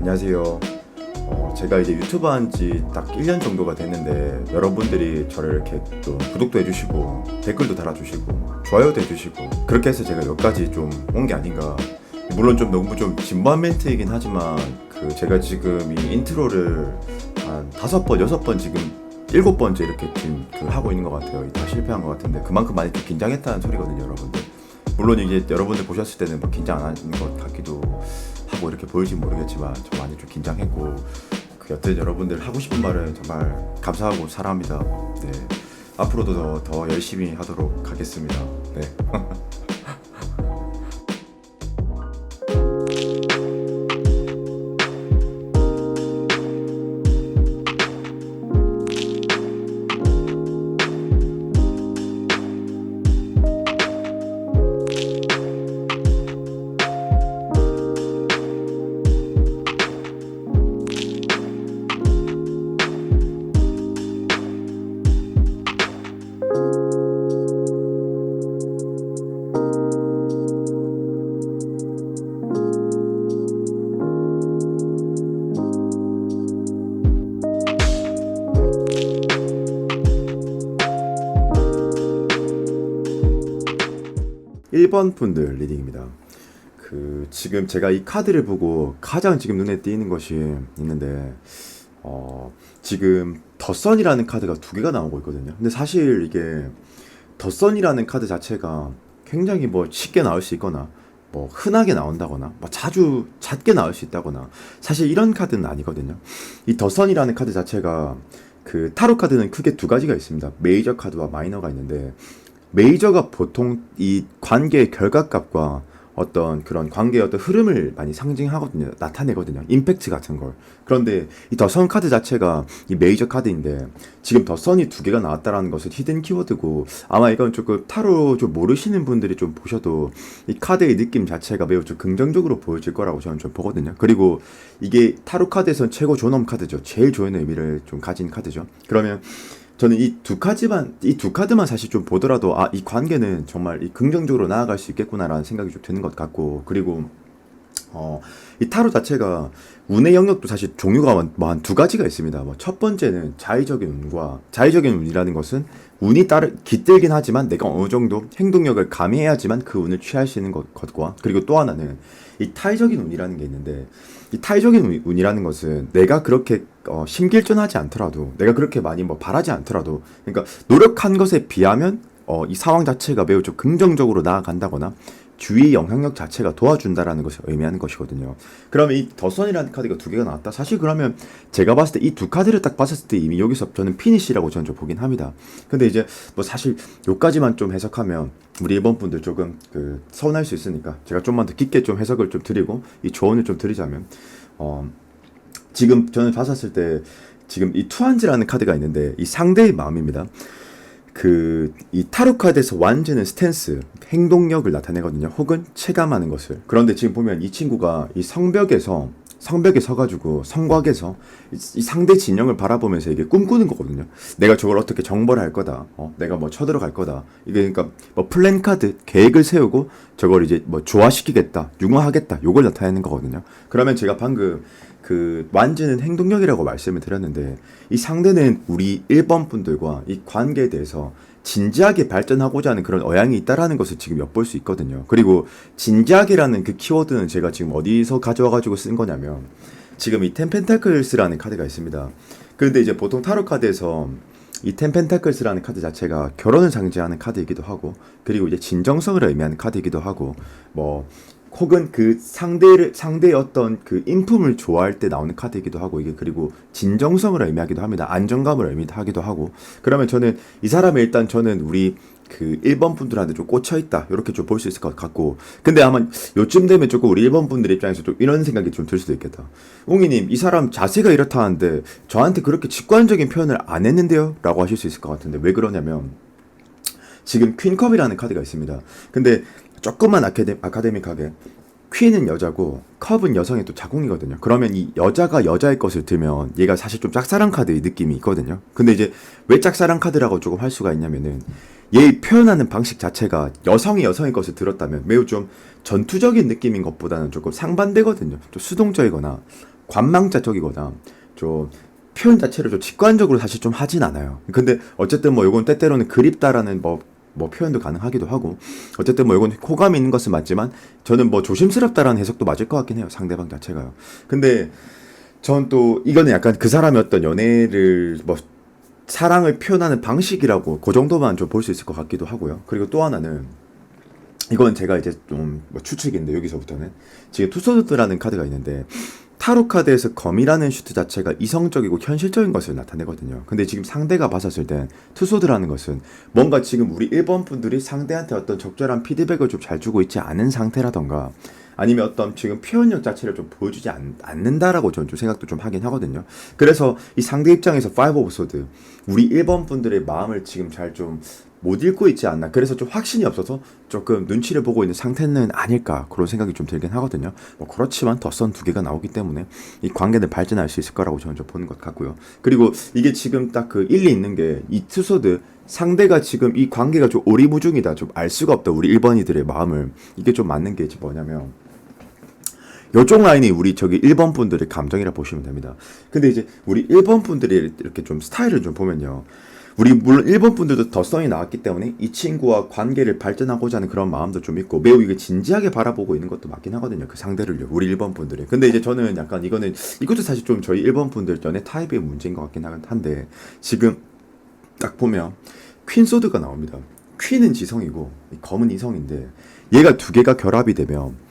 안녕하세요. 제가 이제 유튜브 한 지 딱 1년 정도가 됐는데 여러분들이 저를 이렇게 또 구독도 해주시고 댓글도 달아주시고 좋아요도 해주시고 그렇게 해서 제가 여기까지 좀 온 게 아닌가. 물론 좀 너무 좀 진부한 멘트이긴 하지만 제가 지금 이 인트로를 한 5번, 6번 지금 7번째 이렇게 지금 하고 있는 것 같아요. 다 실패한 것 같은데 그만큼 많이 좀 긴장했다는 소리거든요, 여러분들. 물론 이제 여러분들 보셨을 때는 뭐 긴장 안 하는 것 같기도 하고 이렇게 보일지 모르겠지만 좀 많이 좀 긴장했고 여튼 여러분들 하고 싶은 말은 정말 감사하고 사랑합니다. 네, 앞으로도 더 열심히 하도록 하겠습니다. 네. 1번 분들 리딩입니다. 지금 제가 이 카드를 보고 가장 지금 눈에 띄는 것이 있는데 지금 더 선이라는 카드가 2개가 나오고 있거든요. 근데 사실 이게 더 선이라는 카드 자체가 굉장히 뭐 쉽게 나올 수 있거나 뭐 흔하게 나온다거나 뭐 자주 잦게 나올 수 있다거나 사실 이런 카드는 아니거든요. 이 더 선이라는 카드 자체가 타로 카드는 크게 2가지가 있습니다. 메이저 카드와 마이너가 있는데 메이저가 보통 이 관계의 결과값과 어떤 그런 관계의 어떤 흐름을 많이 상징하거든요. 나타내거든요. 임팩트 같은 걸. 그런데 이 더 선 카드 자체가 이 메이저 카드인데 지금 더 선이 2개가 나왔다라는 것은 히든 키워드고 아마 이건 조금 타로 좀 모르시는 분들이 좀 보셔도 이 카드의 느낌 자체가 매우 좀 긍정적으로 보여질 거라고 저는 좀 보거든요. 그리고 이게 타로 카드에선 최고 존엄 카드죠. 제일 좋은 의미를 좀 가진 카드죠. 그러면 저는 이 두 카드만 사실 좀 보더라도 이 관계는 정말 긍정적으로 나아갈 수 있겠구나라는 생각이 좀 드는 것 같고, 그리고 이 타로 자체가 운의 영역도 사실 종류가 뭐 한 2가지가 있습니다. 뭐 첫 번째는 자의적인 운과, 자의적인 운이라는 것은 운이 깃들긴 하지만 내가 어느 정도 행동력을 가미해야지만 그 운을 취할 수 있는 것과, 그리고 또 하나는 이 타의적인 운이라는 게 있는데, 이 타의적인 운이라는 것은 내가 그렇게 심길전하지 않더라도, 내가 그렇게 많이 뭐 바라지 않더라도, 그러니까 노력한 것에 비하면 이 상황 자체가 매우 좀 긍정적으로 나아간다거나 주위 영향력 자체가 도와준다라는 것을 의미하는 것이거든요. 그러면 이 더선이라는 카드가 2개가 나왔다. 사실 그러면 제가 봤을 때 이 2카드를 딱 봤을 때 이미 여기서 저는 피니시라고 저는 좀 보긴 합니다. 근데 이제 뭐 사실 요까지만 좀 해석하면 우리 일본 분들 조금 서운할 수 있으니까 제가 좀만 더 깊게 좀 해석을 좀 드리고 이 조언을 좀 드리자면, 지금 저는 봤었을 때 지금 이 투한지라는 카드가 있는데 이 상대의 마음입니다. 이 타로 카드에서 완전한 스탠스, 행동력을 나타내거든요. 혹은 체감하는 것을. 그런데 지금 보면 이 친구가 이 성벽에 서가지고 성곽에서 이 상대 진영을 바라보면서 이게 꿈꾸는 거거든요. 내가 저걸 어떻게 정벌 할 거다. 내가 뭐 쳐들어갈 거다. 이게 그러니까 뭐 플랜 카드, 계획을 세우고 저걸 이제 뭐 조화시키겠다, 융화하겠다. 요걸 나타내는 거거든요. 그러면 제가 방금 완전한 행동력이라고 말씀을 드렸는데 이 상대는 우리 1번 분들과 이 관계에 대해서 진지하게 발전하고자 하는 그런 의향이 있다라는 것을 지금 엿볼 수 있거든요. 그리고 진지하게라는 그 키워드는 제가 지금 어디서 가져와가지고 쓴 거냐면 지금 이 텐펜타클스라는 카드가 있습니다. 그런데 이제 보통 타로 카드에서 이 텐펜타클스라는 카드 자체가 결혼을 상징하는 카드이기도 하고, 그리고 이제 진정성을 의미하는 카드이기도 하고, 뭐 혹은 상대의 어떤 인품을 좋아할 때 나오는 카드이기도 하고, 이게 그리고 진정성을 의미하기도 합니다. 안정감을 의미하기도 하고. 그러면 저는 이 사람이 일단 저는 우리 1번 분들한테 좀 꽂혀있다, 이렇게 좀 볼 수 있을 것 같고. 근데 아마 요쯤 되면 조금 우리 1번 분들 입장에서 좀 이런 생각이 좀 들 수도 있겠다. 웅이님, 이 사람 자세가 이렇다 하는데 저한테 그렇게 직관적인 표현을 안 했는데요? 라고 하실 수 있을 것 같은데, 왜 그러냐면 지금 퀸컵이라는 카드가 있습니다. 근데 조금만 아카데믹하게, 퀸은 여자고 컵은 여성의 또 자궁이거든요. 그러면 이 여자가 여자의 것을 들면 얘가 사실 좀 짝사랑 카드의 느낌이 있거든요. 근데 이제 왜 짝사랑 카드라고 조금 할 수가 있냐면은 얘 표현하는 방식 자체가 여성이 여성의 것을 들었다면 매우 좀 전투적인 느낌인 것보다는 조금 상반되거든요. 좀 수동적이거나 관망자적이거나 좀 표현 자체를 좀 직관적으로 사실 좀 하진 않아요. 근데 어쨌든 뭐 요건 때때로는 그립다라는 뭐 표현도 가능하기도 하고, 어쨌든 뭐 이건 호감이 있는 것은 맞지만 저는 뭐 조심스럽다라는 해석도 맞을 것 같긴 해요, 상대방 자체가요. 근데 전 또 이거는 약간 그 사람의 어떤 연애를 뭐 사랑을 표현하는 방식이라고 그 정도만 좀 볼 수 있을 것 같기도 하고요. 그리고 또 하나는, 이건 제가 이제 좀뭐 추측인데, 여기서부터는 지금 투소드라는 카드가 있는데, 타로 카드에서 검이라는 슈트 자체가 이성적이고 현실적인 것을 나타내거든요. 근데 지금 상대가 봤었을 땐 투소드라는 것은 뭔가 지금 우리 1번 분들이 상대한테 어떤 적절한 피드백을 좀 잘 주고 있지 않은 상태라던가, 아니면 어떤 지금 표현력 자체를 좀 보여주지 않는다라고 저는 좀 생각도 좀 하긴 하거든요. 그래서 이 상대 입장에서 5 오브 소드, 우리 1번 분들의 마음을 지금 잘 좀 못 읽고 있지 않나. 그래서 좀 확신이 없어서 조금 눈치를 보고 있는 상태는 아닐까, 그런 생각이 좀 들긴 하거든요. 뭐 그렇지만 덧선 두 개가 나오기 때문에 이 관계는 발전할 수 있을 거라고 저는 좀 보는 것 같고요. 그리고 이게 지금 딱 그 일리 있는 게, 이 투소드 상대가 지금 이 관계가 좀 오리무중이다, 좀 알 수가 없다, 우리 1번이들의 마음을. 이게 좀 맞는 게 뭐냐면, 요쪽 라인이 우리 저기 1번 분들의 감정이라 보시면 됩니다. 근데 이제 우리 1번 분들이 이렇게 좀 스타일을 좀 보면요, 우리 물론 1번 분들도 덧성이 나왔기 때문에 이 친구와 관계를 발전하고자 하는 그런 마음도 좀 있고, 매우 이게 진지하게 바라보고 있는 것도 맞긴 하거든요, 그 상대를요, 우리 1번 분들이. 근데 이제 저는 약간 이것도 사실 좀 저희 1번 분들 연애 타입의 문제인 것 같긴 한데, 지금 딱 보면 퀸 소드가 나옵니다. 퀸은 지성이고 이 검은 이성인데, 얘가 두 개가 결합이 되면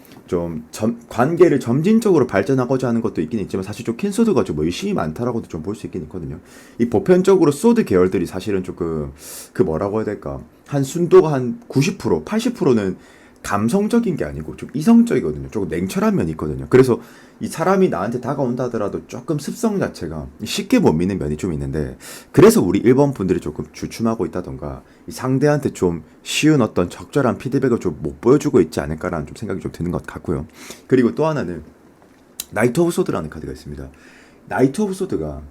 관계를 점진적으로 발전하고자 하는 것도 있긴 있지만, 사실 좀 퀸소드가 좀 의심이 많다라고도 좀 볼 수 있긴 있거든요. 이 보편적으로 소드 계열들이 사실은 조금 그 뭐라고 해야 될까, 한 순도가 한 90%, 80%는 감성적인 게 아니고 좀 이성적이거든요. 조금 냉철한 면이 있거든요. 그래서 이 사람이 나한테 다가온다 하더라도 조금 습성 자체가 쉽게 못 믿는 면이 좀 있는데, 그래서 우리 1번 분들이 조금 주춤하고 있다던가, 이 상대한테 좀 쉬운 어떤 적절한 피드백을 좀 못 보여주고 있지 않을까라는 좀 생각이 좀 드는 것 같고요. 그리고 또 하나는 나이트 오브 소드라는 카드가 있습니다. 나이트 오브 소드가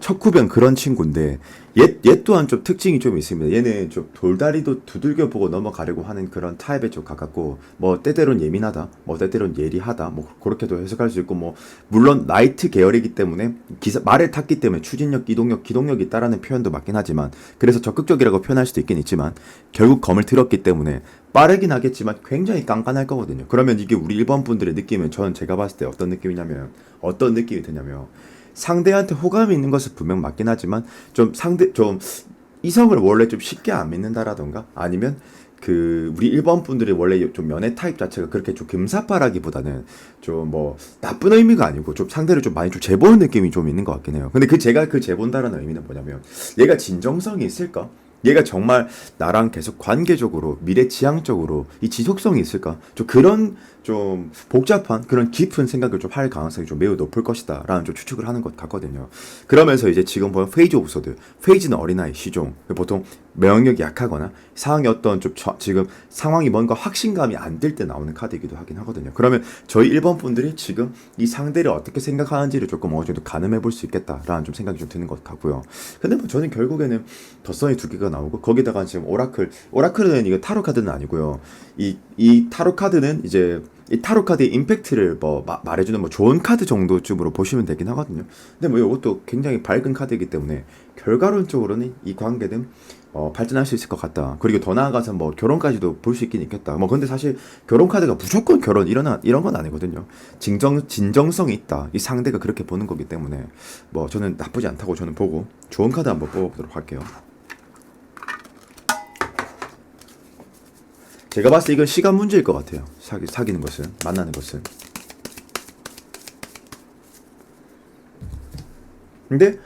척후변 그런 친구인데, 얘 또한 좀 특징이 좀 있습니다. 얘는 좀 돌다리도 두들겨 보고 넘어가려고 하는 그런 타입에 좀 가깝고, 뭐 때때론 예민하다, 뭐 때때론 예리하다, 뭐 그렇게도 해석할 수 있고, 뭐 물론 나이트 계열이기 때문에 말을 탔기 때문에 추진력, 기동력이 있다라는 표현도 맞긴 하지만, 그래서 적극적이라고 표현할 수도 있긴 있지만, 결국 검을 들었기 때문에 빠르긴 하겠지만 굉장히 깐깐할 거거든요. 그러면 이게 우리 1번 분들의 느낌은, 저는 제가 봤을 때 어떤 느낌이 드냐면, 상대한테 호감이 있는 것은 분명 맞긴 하지만, 좀 이성을 원래 좀 쉽게 안 믿는다라던가, 아니면 그 우리 1번 분들이 원래 좀 연애 타입 자체가 그렇게 좀 금사빠라기보다는 좀 뭐 나쁜 의미가 아니고 좀 상대를 좀 많이 좀 재보는 느낌이 좀 있는 것 같긴 해요. 근데 제가 그 재본다라는 의미는 뭐냐면, 얘가 진정성이 있을까? 얘가 정말 나랑 계속 관계적으로 미래 지향적으로 이 지속성이 있을까? 좀 그런 좀 복잡한 그런 깊은 생각을 좀 할 가능성이 좀 매우 높을 것이다 라는 좀 추측을 하는 것 같거든요. 그러면서 이제 지금 보면 페이지 오브 소드, 페이지는 어린아이 시종, 보통 명령력이 약하거나 상황이 어떤 지금 상황이 뭔가 확신감이 안 들 때 나오는 카드이기도 하긴 하거든요. 그러면 저희 1번 분들이 지금 이 상대를 어떻게 생각하는지를 조금 어느 정도 가늠해 볼 수 있겠다라는 좀 생각이 좀 드는 것 같고요. 근데 뭐 저는 결국에는 덧선이 두 개가 나오고, 거기다가 지금 오라클은 이거 타로 카드는 아니고요. 이 타로 카드는 이제 이 타로 카드의 임팩트를 뭐 말해주는 뭐 좋은 카드 정도쯤으로 보시면 되긴 하거든요. 근데 뭐 이것도 굉장히 밝은 카드이기 때문에 결과론적으로는 이 관계는 발전할 수 있을 것 같다. 그리고 더 나아가서 뭐 결혼까지도 볼 수 있긴 있겠다. 뭐 근데 사실 결혼 카드가 무조건 결혼 이런 건 아니거든요. 진정성이 있다, 이 상대가 그렇게 보는 거기 때문에 뭐 저는 나쁘지 않다고 저는 보고, 좋은 카드 한번 뽑아보도록 할게요. 제가 봤을 때 이건 시간 문제일 것 같아요. 사귀는 것은, 만나는 것은. 근데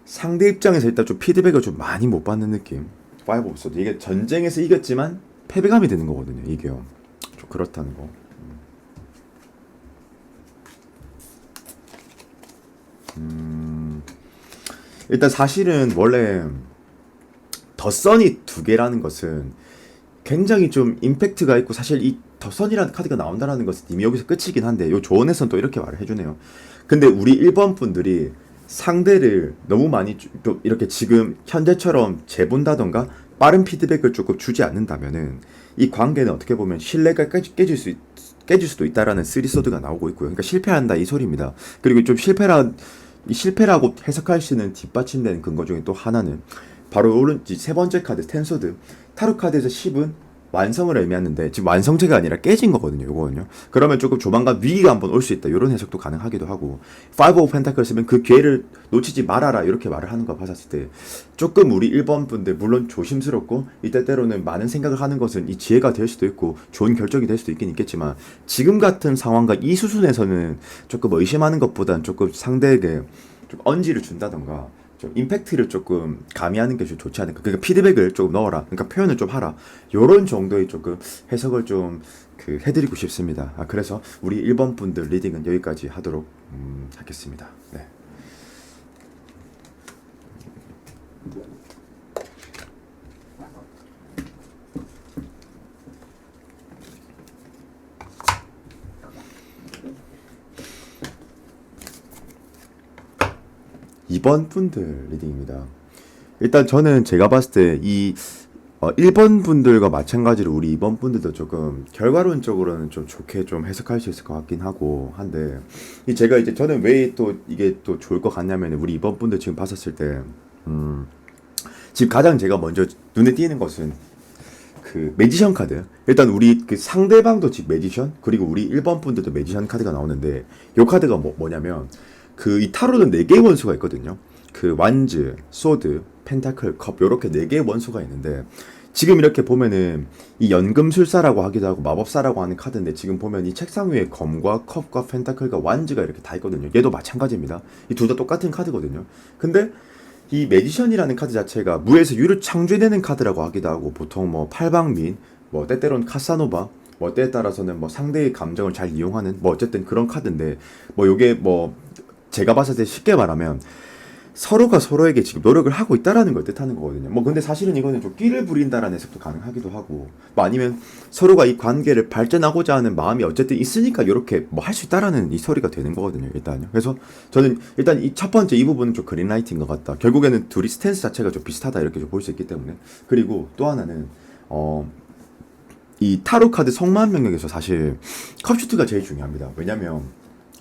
상대 입장에서 일단 좀 피드백을 좀 많이 못 받는 느낌. 파이브 오브 소드, 이게 전쟁에서 이겼지만 패배감이 드는 거거든요. 이게요. 좀 그렇다는 거. 일단 사실은 원래 덧선이 두 개라는 것은 굉장히 좀 임팩트가 있고, 사실 이 덧선이라는 카드가 나온다라는 것은 이미 여기서 끝이긴 한데, 요 조언에서는 또 이렇게 말을 해주네요. 근데 우리 1번 분들이 상대를 너무 많이 또 이렇게 지금 현재처럼 재본다던가 빠른 피드백을 조금 주지 않는다면은, 이 관계는 어떻게 보면 신뢰가 깨질 수 깨질 수도 있다라는 쓰리소드가 나오고 있고요. 그러니까 실패한다 이 소리입니다. 그리고 좀 이 실패라고 해석할 수 있는 뒷받침되는 근거 중에 또 하나는 바로 세 번째 카드 텐소드 타로 카드에서 10은 완성을 의미하는데 지금 완성체가 아니라 깨진 거거든요. 요거는요. 그러면 조금 조만간 위기가 한번 올 수 있다. 이런 해석도 가능하기도 하고 5 오브 펜타클 쓰면 그 기회를 놓치지 말아라 이렇게 말을 하는 거 봤을 때 조금 우리 1번 분들 물론 조심스럽고 이때 때로는 많은 생각을 하는 것은 이 지혜가 될 수도 있고 좋은 결정이 될 수도 있긴 있겠지만 지금 같은 상황과 이 수준에서는 조금 의심하는 것보단 조금 상대에게 좀 언지를 준다던가 좀 임팩트를 조금 가미하는 게 좀 좋지 않을까. 그러니까 피드백을 조금 넣어라. 그러니까 표현을 좀 하라. 요런 정도의 조금 해석을 좀 해드리고 싶습니다. 그래서 우리 1번 분들 리딩은 여기까지 하도록 하겠습니다. 네. 이번 분들 리딩입니다. 일단 저는 제가 봤을 때 이 1번 분들과 마찬가지로 우리 2번 분들도 조금 결과론적으로는 좀 좋게 좀 해석할 수 있을 것 같긴 하고 한데 제가 이제 저는 왜 또 이게 또 좋을 것 같냐면 우리 2번 분들 지금 봤었을 때 지금 가장 제가 먼저 눈에 띄는 것은 그 매지션 카드. 일단 우리 그 상대방도 지금 매지션 그리고 우리 1번 분들도 매지션 카드가 나오는데 요 카드가 뭐냐면 그 이 타로는 4개의 원소가 있거든요. 그 완즈, 소드, 펜타클, 컵 요렇게 4개의 원소가 있는데 지금 이렇게 보면은 이 연금술사라고 하기도 하고 마법사라고 하는 카드인데 지금 보면 이 책상 위에 검과 컵과 펜타클과 완즈가 이렇게 다 있거든요. 얘도 마찬가지입니다. 이 둘 다 똑같은 카드거든요. 근데 이 매지션이라는 카드 자체가 무에서 유를 창조해내는 카드라고 하기도 하고 보통 뭐 팔방민, 뭐 때때로는 카사노바 뭐 때에 따라서는 뭐 상대의 감정을 잘 이용하는 뭐 어쨌든 그런 카드인데 뭐 요게 뭐 제가 봤을 때 쉽게 말하면 서로가 서로에게 지금 노력을 하고 있다라는 걸 뜻하는 거거든요. 뭐 근데 사실은 이거는 좀 끼를 부린다라는 해석도 가능하기도 하고 뭐 아니면 서로가 이 관계를 발전하고자 하는 마음이 어쨌든 있으니까 이렇게 뭐 할 수 있다라는 이 소리가 되는 거거든요. 일단요. 그래서 저는 일단 이 첫 번째 이 부분은 좀 그린라이트인 것 같다. 결국에는 둘이 스탠스 자체가 좀 비슷하다 이렇게 좀 볼 수 있기 때문에 그리고 또 하나는 이 타로 카드 성만 명령에서 사실 컵슈트가 제일 중요합니다. 왜냐면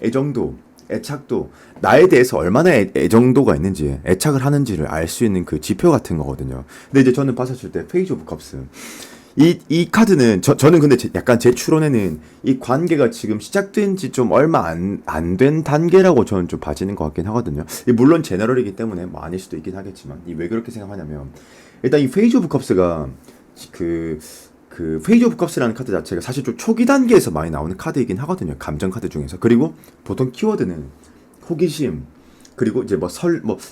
애정도 애착도 나에 대해서 얼마나 애정도가 있는지 애착을 하는지를 알 수 있는 그 지표 같은 거거든요. 근데 이제 저는 봤었을 때 페이지 오브 컵스 이 카드는 저는 근데 약간 제 추론에는 이 관계가 지금 시작된 지 좀 얼마 안 된 단계라고 저는 좀 봐지는 것 같긴 하거든요. 물론 제너럴이기 때문에 뭐 아닐 수도 있긴 하겠지만 이 왜 그렇게 생각하냐면 일단 이 페이지 오브 컵스가 그 페이지 오브 컵스라는 카드 자체가 사실 좀 초기 단계에서 많이 나오는 카드이긴 하거든요. 감정 카드 중에서. 그리고 보통 키워드는 호기심, 그리고 이제 뭐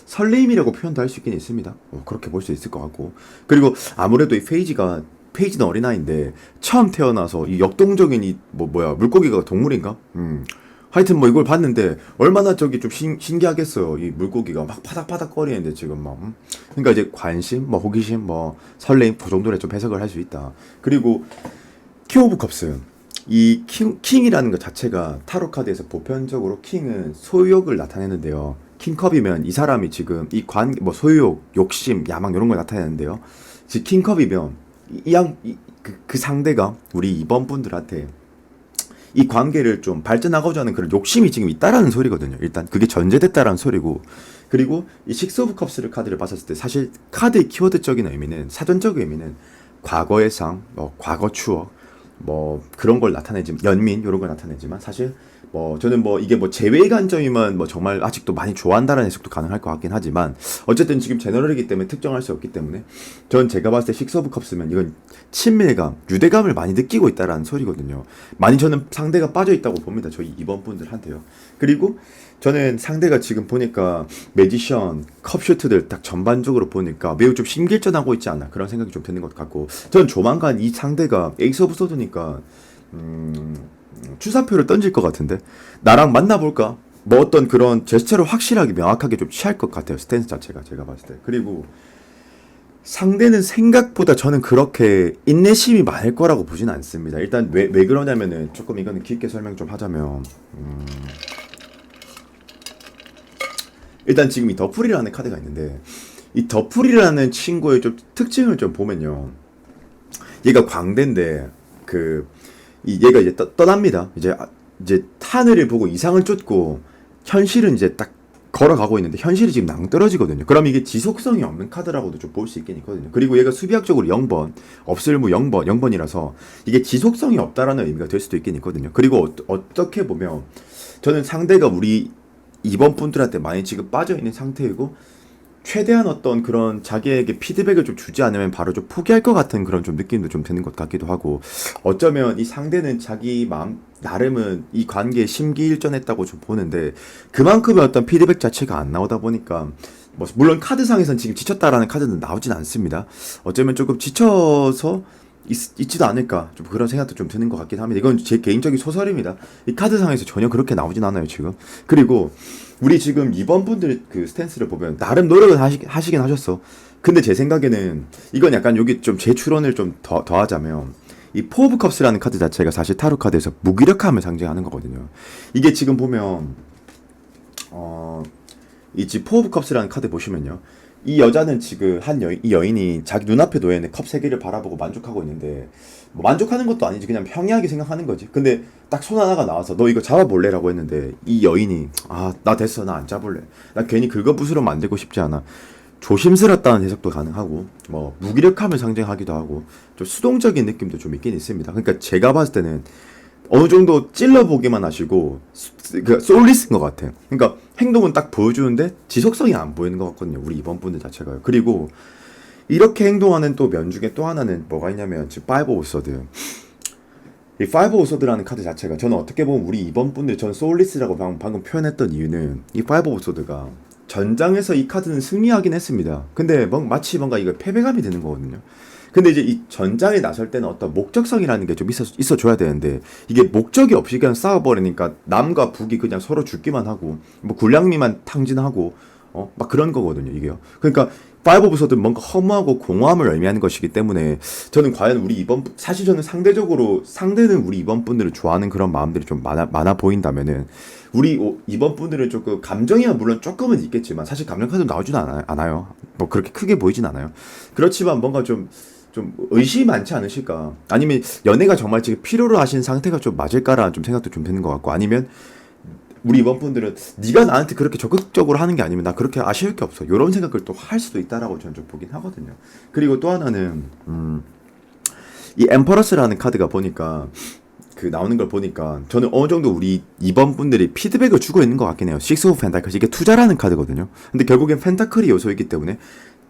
설레임이라고 표현도 할 수 있긴 있습니다. 그렇게 볼 수 있을 것 같고. 그리고 아무래도 이 페이지는 어린아이인데 처음 태어나서 이 역동적인 이 물고기가 동물인가? 하여튼 뭐 이걸 봤는데 얼마나 저기 좀 신기하겠어요. 이 물고기가 막 파닥파닥 거리는데 지금 막 그러니까 이제 관심, 뭐 호기심, 뭐 설레임 그 정도로 좀 해석을 할 수 있다. 그리고 킹 오브 컵스 이 킹이라는 것 자체가 타로 카드에서 보편적으로 킹은 소유욕을 나타내는데요. 킹컵이면 이 사람이 지금 뭐 소유욕, 욕심, 야망 이런 걸 나타내는데요. 즉 킹컵이면 그 상대가 우리 2번 분들한테 이 관계를 좀 발전하고자 하는 그런 욕심이 지금 있다라는 소리거든요. 일단 그게 전제됐다라는 소리고 그리고 이 식스 오브 컵스를 카드를 봤었을 때 사실 카드의 키워드적인 의미는 사전적 의미는 과거의 상, 뭐 과거 추억 뭐 그런 걸 나타내지만 연민 이런 걸 나타내지만 사실 뭐 저는 뭐 이게 뭐 제외의 관점이면 뭐 정말 아직도 많이 좋아한다는 해석도 가능할 것 같긴 하지만 어쨌든 지금 제너럴이기 때문에 특정할 수 없기 때문에 전 제가 봤을 때 식스 오브 컵스면 이건 친밀감, 유대감을 많이 느끼고 있다라는 소리거든요. 많이 저는 상대가 빠져 있다고 봅니다. 저희 2번 분들한테요. 그리고 저는 상대가 지금 보니까 매지션, 컵슈트들 딱 전반적으로 보니까 매우 좀 심길전하고 있지 않나 그런 생각이 좀 드는 것 같고 저는 조만간 이 상대가 에이스 오브 소드니까 주사표를 던질 것 같은데 나랑 만나볼까? 뭐 어떤 그런 제스처를 확실하게 명확하게 좀 취할 것 같아요. 스탠스 자체가 제가 봤을 때. 그리고 상대는 생각보다 저는 그렇게 인내심이 많을 거라고 보진 않습니다. 일단 왜 그러냐면은 조금 이거는 깊게 설명 좀 하자면 일단 지금 이 더풀이라는 카드가 있는데 이 더풀이라는 친구의 좀 특징을 좀 보면요. 얘가 광대인데 얘가 이제 떠납니다. 이제 하늘을 보고 이상을 쫓고 현실은 이제 딱 걸어가고 있는데 현실이 지금 낭떠러지거든요. 그럼 이게 지속성이 없는 카드라고도 좀 볼 수 있긴 있거든요. 그리고 얘가 수비학적으로 0번, 없을무 0번, 0번이라서 이게 지속성이 없다라는 의미가 될 수도 있긴 있거든요. 그리고 어떻게 보면 저는 상대가 우리 이번 분들한테 많이 지금 빠져있는 상태이고 최대한 어떤 그런 자기에게 피드백을 좀 주지 않으면 바로 좀 포기할 것 같은 그런 좀 느낌도 좀 드는 것 같기도 하고, 어쩌면 이 상대는 자기 마음 나름은 이 관계에 심기일전했다고 좀 보는데 그만큼의 어떤 피드백 자체가 안 나오다 보니까, 뭐 물론 카드상에선 지금 지쳤다라는 카드는 나오진 않습니다. 어쩌면 조금 지쳐서 있지도 않을까 좀 그런 생각도 좀 드는 것 같긴 합니다. 이건 제 개인적인 소설입니다. 이 카드상에서 전혀 그렇게 나오진 않아요 지금. 그리고 우리 지금 이번 분들 그 스탠스를 보면 나름 노력은 하시긴 하셨어. 근데 제 생각에는 이건 약간 여기 좀 제 추론을 좀 더하자면, 이 포 오브 컵스라는 카드 자체가 사실 타로 카드에서 무기력함을 상징하는 거거든요. 이게 지금 보면 포 오브 컵스라는 카드 보시면요, 이 여자는 지금 이 여인이 자기 눈앞에 놓여있는 컵 세 개를 바라보고 만족하고 있는데, 뭐 만족하는 것도 아니지, 그냥 평이하게 생각하는 거지. 근데 딱 손 하나가 나와서 너 이거 잡아볼래? 라고 했는데 이 여인이 나 됐어, 나 안 잡을래, 나 괜히 긁어부스러 만들고 싶지 않아. 조심스럽다는 해석도 가능하고, 뭐 무기력함을 상징하기도 하고, 좀 수동적인 느낌도 좀 있긴 있습니다. 그러니까 제가 봤을 때는 어느 정도 찔러보기만 하시고 그 솔리스인 것 같아요. 그러니까 행동은 딱 보여주는데 지속성이 안 보이는 것 같거든요, 우리 이번 분들 자체가요. 그리고 이렇게 행동하는 또 면 중에 또 하나는 뭐가 있냐면 지금 파이브 오브 소드. 이 파이브 오브 소드라는 카드 자체가 저는 어떻게 보면 우리 이번 분들, 전 소울리스라고 방금 표현했던 이유는 이 파이브 오브 소드가 전장에서 이 카드는 승리하긴 했습니다. 근데 마치 뭔가 이거 패배감이 드는 거거든요. 근데 이제 이 전장에 나설 때는 어떤 목적성이라는 게 좀 있어줘야 되는데, 이게 목적이 없이 그냥 싸워버리니까 남과 북이 그냥 서로 죽기만 하고 뭐 군량미만 탕진하고 막 그런 거거든요 이게요. 그러니까 파이브 오브 소드는 뭔가 허무하고 공허함을 의미하는 것이기 때문에, 저는 과연 우리 사실 저는 상대는 우리 이번 분들을 좋아하는 그런 마음들이 좀 많아 보인다면은, 우리 이번 분들은 조금 감정이야 물론 조금은 있겠지만 사실 감정 카드 나오진 않아요. 뭐 그렇게 크게 보이진 않아요. 그렇지만 뭔가 좀 의심이 많지 않으실까? 아니면 연애가 정말 지금 필요로 하신 상태가 좀 맞을까라는 좀 생각도 좀 드는 것 같고, 아니면 우리 이번 분들은 네가 나한테 그렇게 적극적으로 하는 게 아니면 나 그렇게 아쉬울 게 없어, 이런 생각을 또 할 수도 있다라고 저는 좀 보긴 하거든요. 그리고 또 하나는 이 엠퍼러스라는 카드가 보니까, 그 나오는 걸 보니까 저는 어느 정도 우리 이번 분들이 피드백을 주고 있는 것 같긴 해요. 식스 오브 펜타클, 이게 투자라는 카드거든요. 근데 결국엔 펜타클이 요소이기 때문에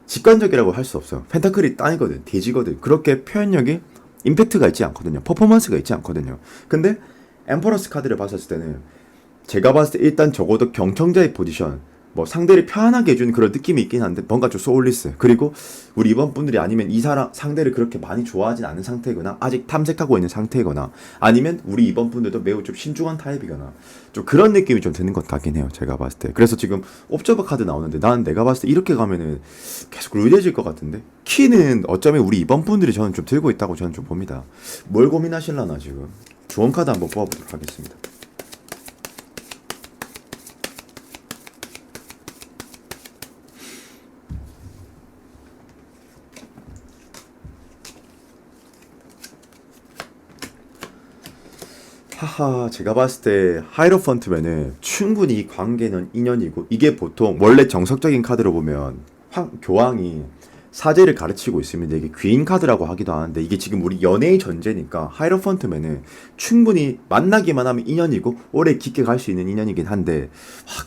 직관적이라고 할 수 없어요. 펜타클이 땅이거든, 대지거든. 그렇게 표현력이 임팩트가 있지 않거든요. 퍼포먼스가 있지 않거든요. 근데 엠퍼러스 카드를 봤을 때는 제가 봤을 때 일단 적어도 경청자의 포지션, 뭐 상대를 편안하게 해주는 그런 느낌이 있긴 한데 뭔가 좀 소울리스. 그리고 우리 이번 분들이 아니면 이 사람 상대를 그렇게 많이 좋아하진 않은 상태거나 아직 탐색하고 있는 상태거나, 아니면 우리 이번 분들도 매우 좀 신중한 타입이거나, 좀 그런 느낌이 좀 드는 것 같긴 해요 제가 봤을 때. 그래서 지금 옵저버 카드 나오는데 나는 내가 봤을 때 이렇게 가면은 계속 루이해질 것 같은데, 키는 어쩌면 우리 이번 분들이 저는 좀 들고 있다고 저는 좀 봅니다. 뭘 고민하실라나 지금. 조언 카드 한번 뽑아보도록 하겠습니다. 하하, 제가 봤을 때 하이로펀트면은 충분히 이 관계는 인연이고, 이게 보통 원래 정석적인 카드로 보면 교황이 사제를 가르치고 있습니다. 이게 귀인 카드라고 하기도 하는데, 이게 지금 우리 연애의 전제니까 하이로펀트면은 충분히 만나기만 하면 인연이고 오래 깊게 갈 수 있는 인연이긴 한데,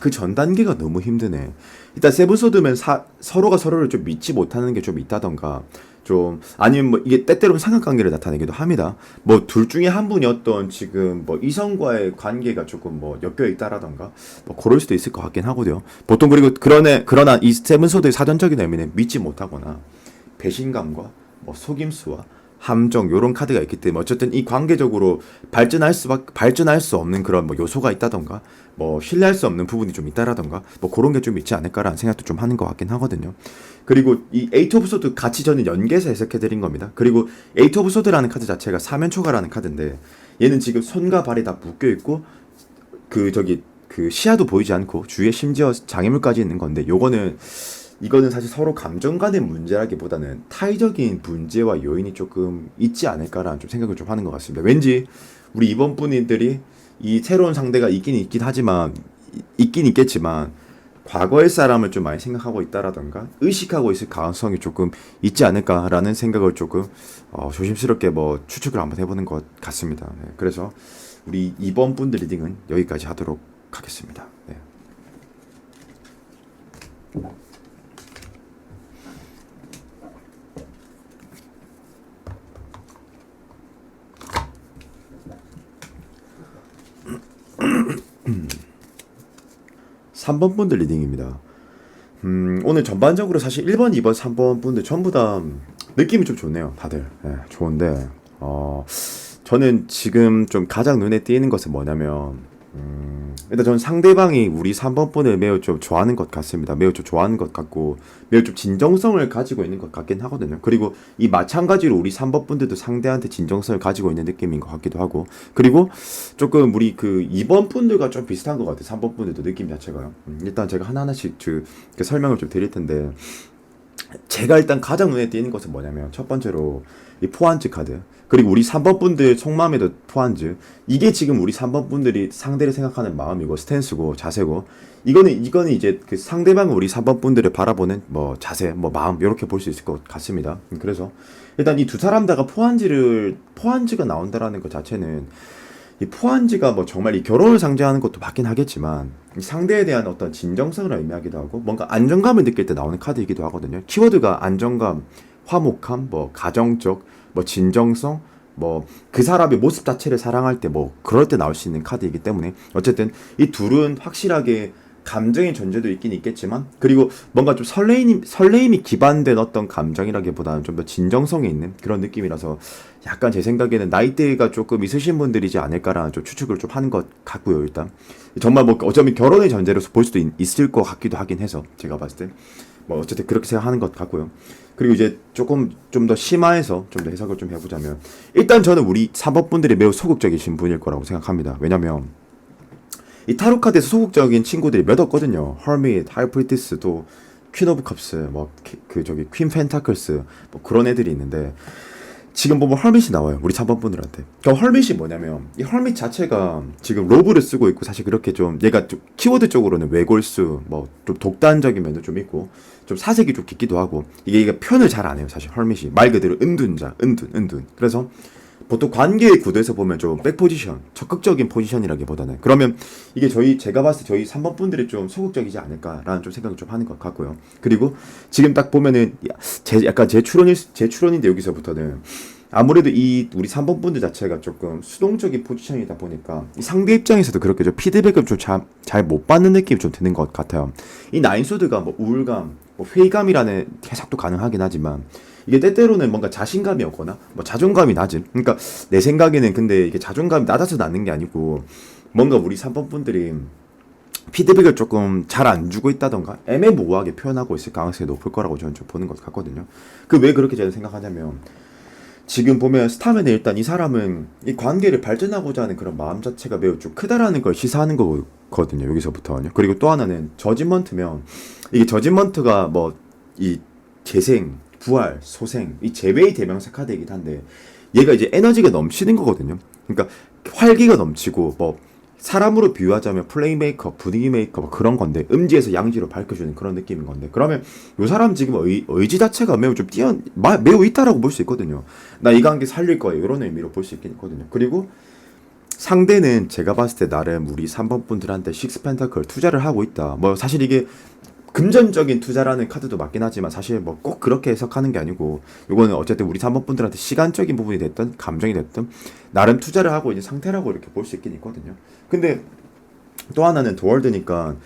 그 전 단계가 너무 힘드네. 일단 세븐소드면 서로가 서로를 좀 믿지 못하는 게 좀 있다던가, 좀 아니면 뭐 이게 때때로는 삼각관계를 나타내기도 합니다. 뭐 둘 중에 한 분이 어떤 지금 뭐 이성과의 관계가 조금 뭐 엮여 있다라던가, 뭐 그럴 수도 있을 것 같긴 하고요. 보통 그리고 그러나 이 세븐소드의 사전적인 의미는 믿지 못하거나 배신감과 뭐 속임수와 함정, 요런 카드가 있기 때문에 어쨌든 이 관계적으로 발전할 수 없는 그런 뭐 요소가 있다던가, 뭐 신뢰할 수 없는 부분이 좀 있다라던가, 뭐 그런 게 좀 있지 않을까라는 생각도 좀 하는 것 같긴 하거든요. 그리고 이 에이트 오브 소드 같이 저는 연계해서 해석해 드린 겁니다. 그리고 에이트 오브 소드라는 카드 자체가 사면초가라는 카드인데, 얘는 지금 손과 발이 다 묶여 있고 그 시야도 보이지 않고 주위에 심지어 장애물까지 있는 건데, 요거는 이거는 사실 서로 감정 간의 문제라기보다는 타의적인 문제와 요인이 조금 있지 않을까라는 좀 생각을 좀 하는 것 같습니다. 왠지 우리 이번 분들이 이 새로운 상대가 있긴 하지만 있긴 있겠지만 과거의 사람을 좀 많이 생각하고 있다라던가 의식하고 있을 가능성이 조금 있지 않을까라는 생각을 조금 조심스럽게 뭐 추측을 한번 해보는 것 같습니다. 네, 그래서 우리 이번 분들 리딩은 여기까지 하도록 하겠습니다. 네. 3번 분들 리딩입니다. 오늘 전반적으로 사실 1번, 2번, 3번 분들 전부 다 느낌이 좀 좋네요. 다들. 네, 좋은데, 저는 지금 좀 가장 눈에 띄는 것은 뭐냐면, 일단 저는 상대방이 우리 3번 분을 매우 좀 좋아하는 것 같습니다. 매우 좀 좋아하는 것 같고, 매우 좀 진정성을 가지고 있는 것 같긴 하거든요. 그리고 이 마찬가지로 우리 3번 분들도 상대한테 진정성을 가지고 있는 느낌인 것 같기도 하고, 그리고 조금 우리 그 2번 분들과 좀 비슷한 것 같아요. 3번 분들도 느낌 자체가요. 일단 제가 하나하나씩 그 설명을 좀 드릴 텐데, 제가 일단 가장 눈에 띄는 것은 뭐냐면 첫 번째로 이 포환즈 카드, 그리고 우리 3번 분들 속마음에도 포환즈, 이게 지금 우리 3번 분들이 상대를 생각하는 마음이고 스탠스고 자세고, 이거는 이제 그 상대방은 우리 3번 분들을 바라보는 뭐 자세, 뭐 마음, 이렇게 볼 수 있을 것 같습니다. 그래서 일단 이 두 사람 다가 포환즈가 나온다라는 것 자체는, 이 포환지가 뭐 정말 이 결혼을 상징하는 것도 맞긴 하겠지만 이 상대에 대한 어떤 진정성을 의미하기도 하고 뭔가 안정감을 느낄 때 나오는 카드이기도 하거든요. 키워드가 안정감, 화목함, 뭐 가정적, 뭐 진정성, 뭐 그 사람의 모습 자체를 사랑할 때 뭐 그럴 때 나올 수 있는 카드이기 때문에 어쨌든 이 둘은 확실하게 감정의 존재도 있긴 있겠지만, 그리고 뭔가 좀 설레임이 기반된 어떤 감정이라기보다는 좀 더 진정성이 있는 그런 느낌이라서 약간 제 생각에는 나이대가 조금 있으신 분들이지 않을까라는 좀 추측을 좀 하는 것 같고요. 일단 정말 뭐 어쩌면 결혼의 전제로서 볼 수도 있을 것 같기도 하긴 해서 제가 봤을 때 뭐 어쨌든 그렇게 생각하는 것 같고요. 그리고 이제 조금 좀 더 심화해서 좀 더 해석을 좀 해보자면, 일단 저는 우리 3번 분들이 매우 소극적이신 분일 거라고 생각합니다. 왜냐면 이 타로 카드에서 소극적인 친구들이 몇 없거든요. 허밋, 하이프리티스도, 퀸 오브 컵스, 뭐 그 저기 퀸 펜타클스, 뭐 그런 애들이 있는데, 지금 보면 헐밋이 나와요. 우리 3번 분들한테. 그럼 헐밋이 뭐냐면 이 헐밋 자체가 지금 로브를 쓰고 있고, 사실 그렇게 좀 얘가 좀 키워드 쪽으로는 외골수, 뭐 좀 독단적인 면도 좀 있고 좀 사색이 좀 깊기도 하고, 이게 표현을 잘 안 해요. 사실 헐밋이 말 그대로 은둔자, 은둔. 그래서 보통 관계의 구도에서 보면 좀 백포지션, 적극적인 포지션이라기보다는, 그러면 이게 제가 봤을 때 저희 3번 분들이 좀 소극적이지 않을까라는 좀 생각을 좀 하는 것 같고요. 그리고 지금 딱 보면은 약간 제 추론인데, 여기서부터는 아무래도 이 우리 3번 분들 자체가 조금 수동적인 포지션이다 보니까 이 상대 입장에서도 그렇게 좀 피드백을 좀 잘 못 받는 느낌이 좀 드는 것 같아요. 이 나인소드가 뭐 우울감, 뭐 회의감이라는 해석도 가능하긴 하지만, 이게 때때로는 뭔가 자신감이 없거나 뭐 자존감이 낮은, 그러니까 내 생각에는 근데 이게 자존감이 낮아서 낮는 게 아니고 뭔가 우리 3번 분들이 피드백을 조금 잘 안 주고 있다던가 애매모호하게 표현하고 있을 가능성이 높을 거라고 저는 좀 보는 것 같거든요. 그 왜 그렇게 저는 생각하냐면, 지금 보면 스타면은 일단 이 사람은 이 관계를 발전하고자 하는 그런 마음 자체가 매우 좀 크다라는 걸 시사하는 거거든요. 여기서부터는요. 그리고 또 하나는 저지먼트면, 이게 저지먼트가 뭐 이 재생, 부활, 소생, 이 재회의 대명사 카드이긴 한데, 얘가 이제 에너지가 넘치는 거거든요. 그러니까 활기가 넘치고, 뭐 사람으로 비유하자면 플레이메이커, 분위기 메이커, 뭐 그런 건데, 음지에서 양지로 밝혀주는 그런 느낌인 건데, 그러면 요 사람 지금 의지 자체가 매우 좀 매우 있다라고 볼 수 있거든요. 나 이 관계 살릴 거예요, 이런 의미로 볼 수 있거든요. 그리고 상대는 제가 봤을 때 나름 우리 3번 분들한테 식스펜타클 투자를 하고 있다. 뭐 사실 이게 금전적인 투자라는 카드도 맞긴 하지만 사실 뭐 꼭 그렇게 해석하는 게 아니고, 요거는 어쨌든 우리 3번 분들한테 시간적인 부분이 됐든 감정이 됐든 나름 투자를 하고 있는 상태라고 이렇게 볼 수 있긴 있거든요. 근데 또 하나는 도월드니까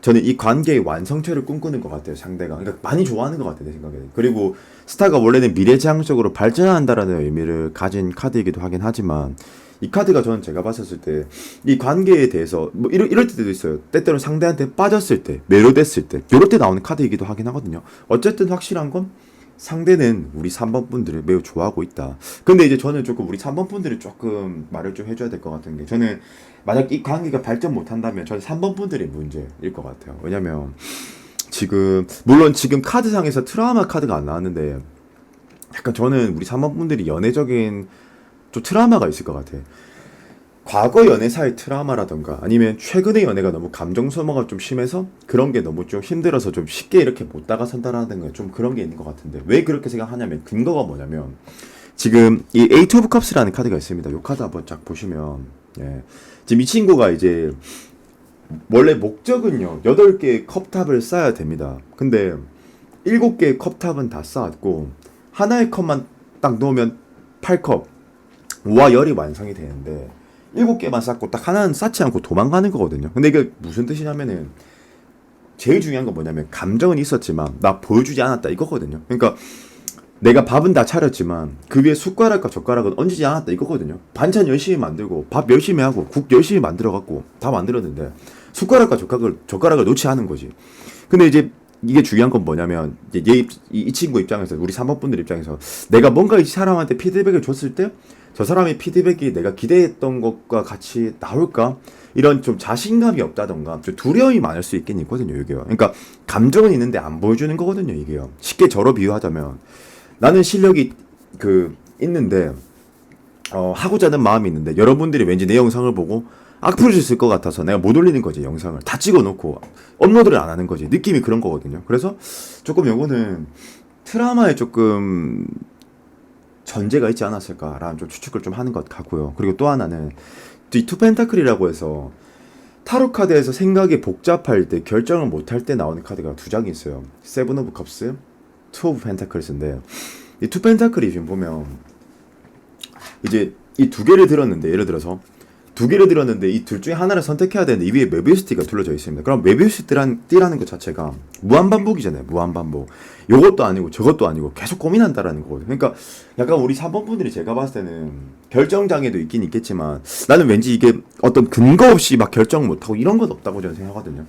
저는 이 관계의 완성체를 꿈꾸는 것 같아요, 상대가. 그러니까 많이 좋아하는 것 같아요, 내 생각에는. 그리고 스타가 원래는 미래지향적으로 발전한다라는 의미를 가진 카드이기도 하긴 하지만, 이 카드가 저는 제가 봤었을 때 이 관계에 대해서 뭐 이럴 때도 있어요. 때때로 상대한테 빠졌을 때, 매료됐을 때, 이럴 때 나오는 카드이기도 하긴 하거든요. 어쨌든 확실한 건 상대는 우리 3번 분들을 매우 좋아하고 있다. 근데 이제 저는 조금 우리 3번 분들이 조금 말을 좀 해줘야 될 것 같은 게, 저는 만약 이 관계가 발전 못한다면 저는 3번 분들이 문제일 것 같아요. 왜냐면 지금 물론 지금 카드상에서 트라우마 카드가 안 나왔는데 약간 저는 우리 3번 분들이 연애적인 좀 트라우마가 있을 것 같아. 과거 연애사의 트라우마라던가 아니면 최근의 연애가 너무 감정 소모가 좀 심해서 그런 게 너무 좀 힘들어서 좀 쉽게 이렇게 못 다가선다라는 좀 그런 게 있는 것 같은데 왜 그렇게 생각하냐면 근거가 뭐냐면 지금 이 에이트 오브 컵스라는 카드가 있습니다. 이 카드 한번 쫙 보시면 예. 지금 이 친구가 이제 원래 목적은요 8개의 컵탑을 쌓아야 됩니다. 근데 7개의 컵탑은 다 쌓았고 하나의 컵만 딱 놓으면 8컵 와 열이 완성이 되는데 7개만 쌓고 딱 하나는 쌓지 않고 도망가는 거거든요. 근데 이게 무슨 뜻이냐면은 제일 중요한 건 뭐냐면 감정은 있었지만 나 보여주지 않았다 이거거든요. 그러니까 내가 밥은 다 차렸지만 그 위에 숟가락과 젓가락은 얹지 않았다 이거거든요. 반찬 열심히 만들고 밥 열심히 하고 국 열심히 만들어갖고 다 만들었는데 숟가락과 젓가락을 놓지 않은 거지. 근데 이제 이게 중요한 건 뭐냐면 이제 이 친구 입장에서 우리 3번 분들 입장에서 내가 뭔가 이 사람한테 피드백을 줬을 때 저 사람의 피드백이 내가 기대했던 것과 같이 나올까? 이런 좀 자신감이 없다던가 좀 두려움이 많을 수 있긴 있거든요 이게요. 그러니까 감정은 있는데 안 보여주는 거거든요 이게요. 쉽게 저로 비유하자면 나는 실력이 있는데 하고자 하는 마음이 있는데 여러분들이 왠지 내 영상을 보고 악플을 쓸 것 같아서 내가 못 올리는 거지. 영상을 다 찍어놓고 업로드를 안 하는 거지. 느낌이 그런 거거든요. 그래서 조금 요거는 트라우마에 조금 전제가 있지 않았을까라는 좀 추측을 좀 하는 것 같고요. 그리고 또 하나는 이 투펜타클이라고 해서 타로 카드에서 생각이 복잡할 때 결정을 못할 때 나오는 카드가 두 장이 있어요. 세븐 오브 컵스, 투 오브 펜타클스인데 이 투 펜타클이 지금 보면 이제 이 두 개를 들었는데 예를 들어서 두 개를 들었는데 이 둘 중에 하나를 선택해야 되는데 이 위에 메비우스 띠가 둘러져 있습니다. 그럼 메비우스 띠라는 것 자체가 무한반복이잖아요. 무한반복. 요것도 아니고 저것도 아니고 계속 고민한다라는 거거든요. 그러니까 약간 우리 3번 분들이 제가 봤을 때는 결정장애도 있긴 있겠지만 나는 왠지 이게 어떤 근거 없이 막 결정 못하고 이런 건 없다고 저는 생각하거든요.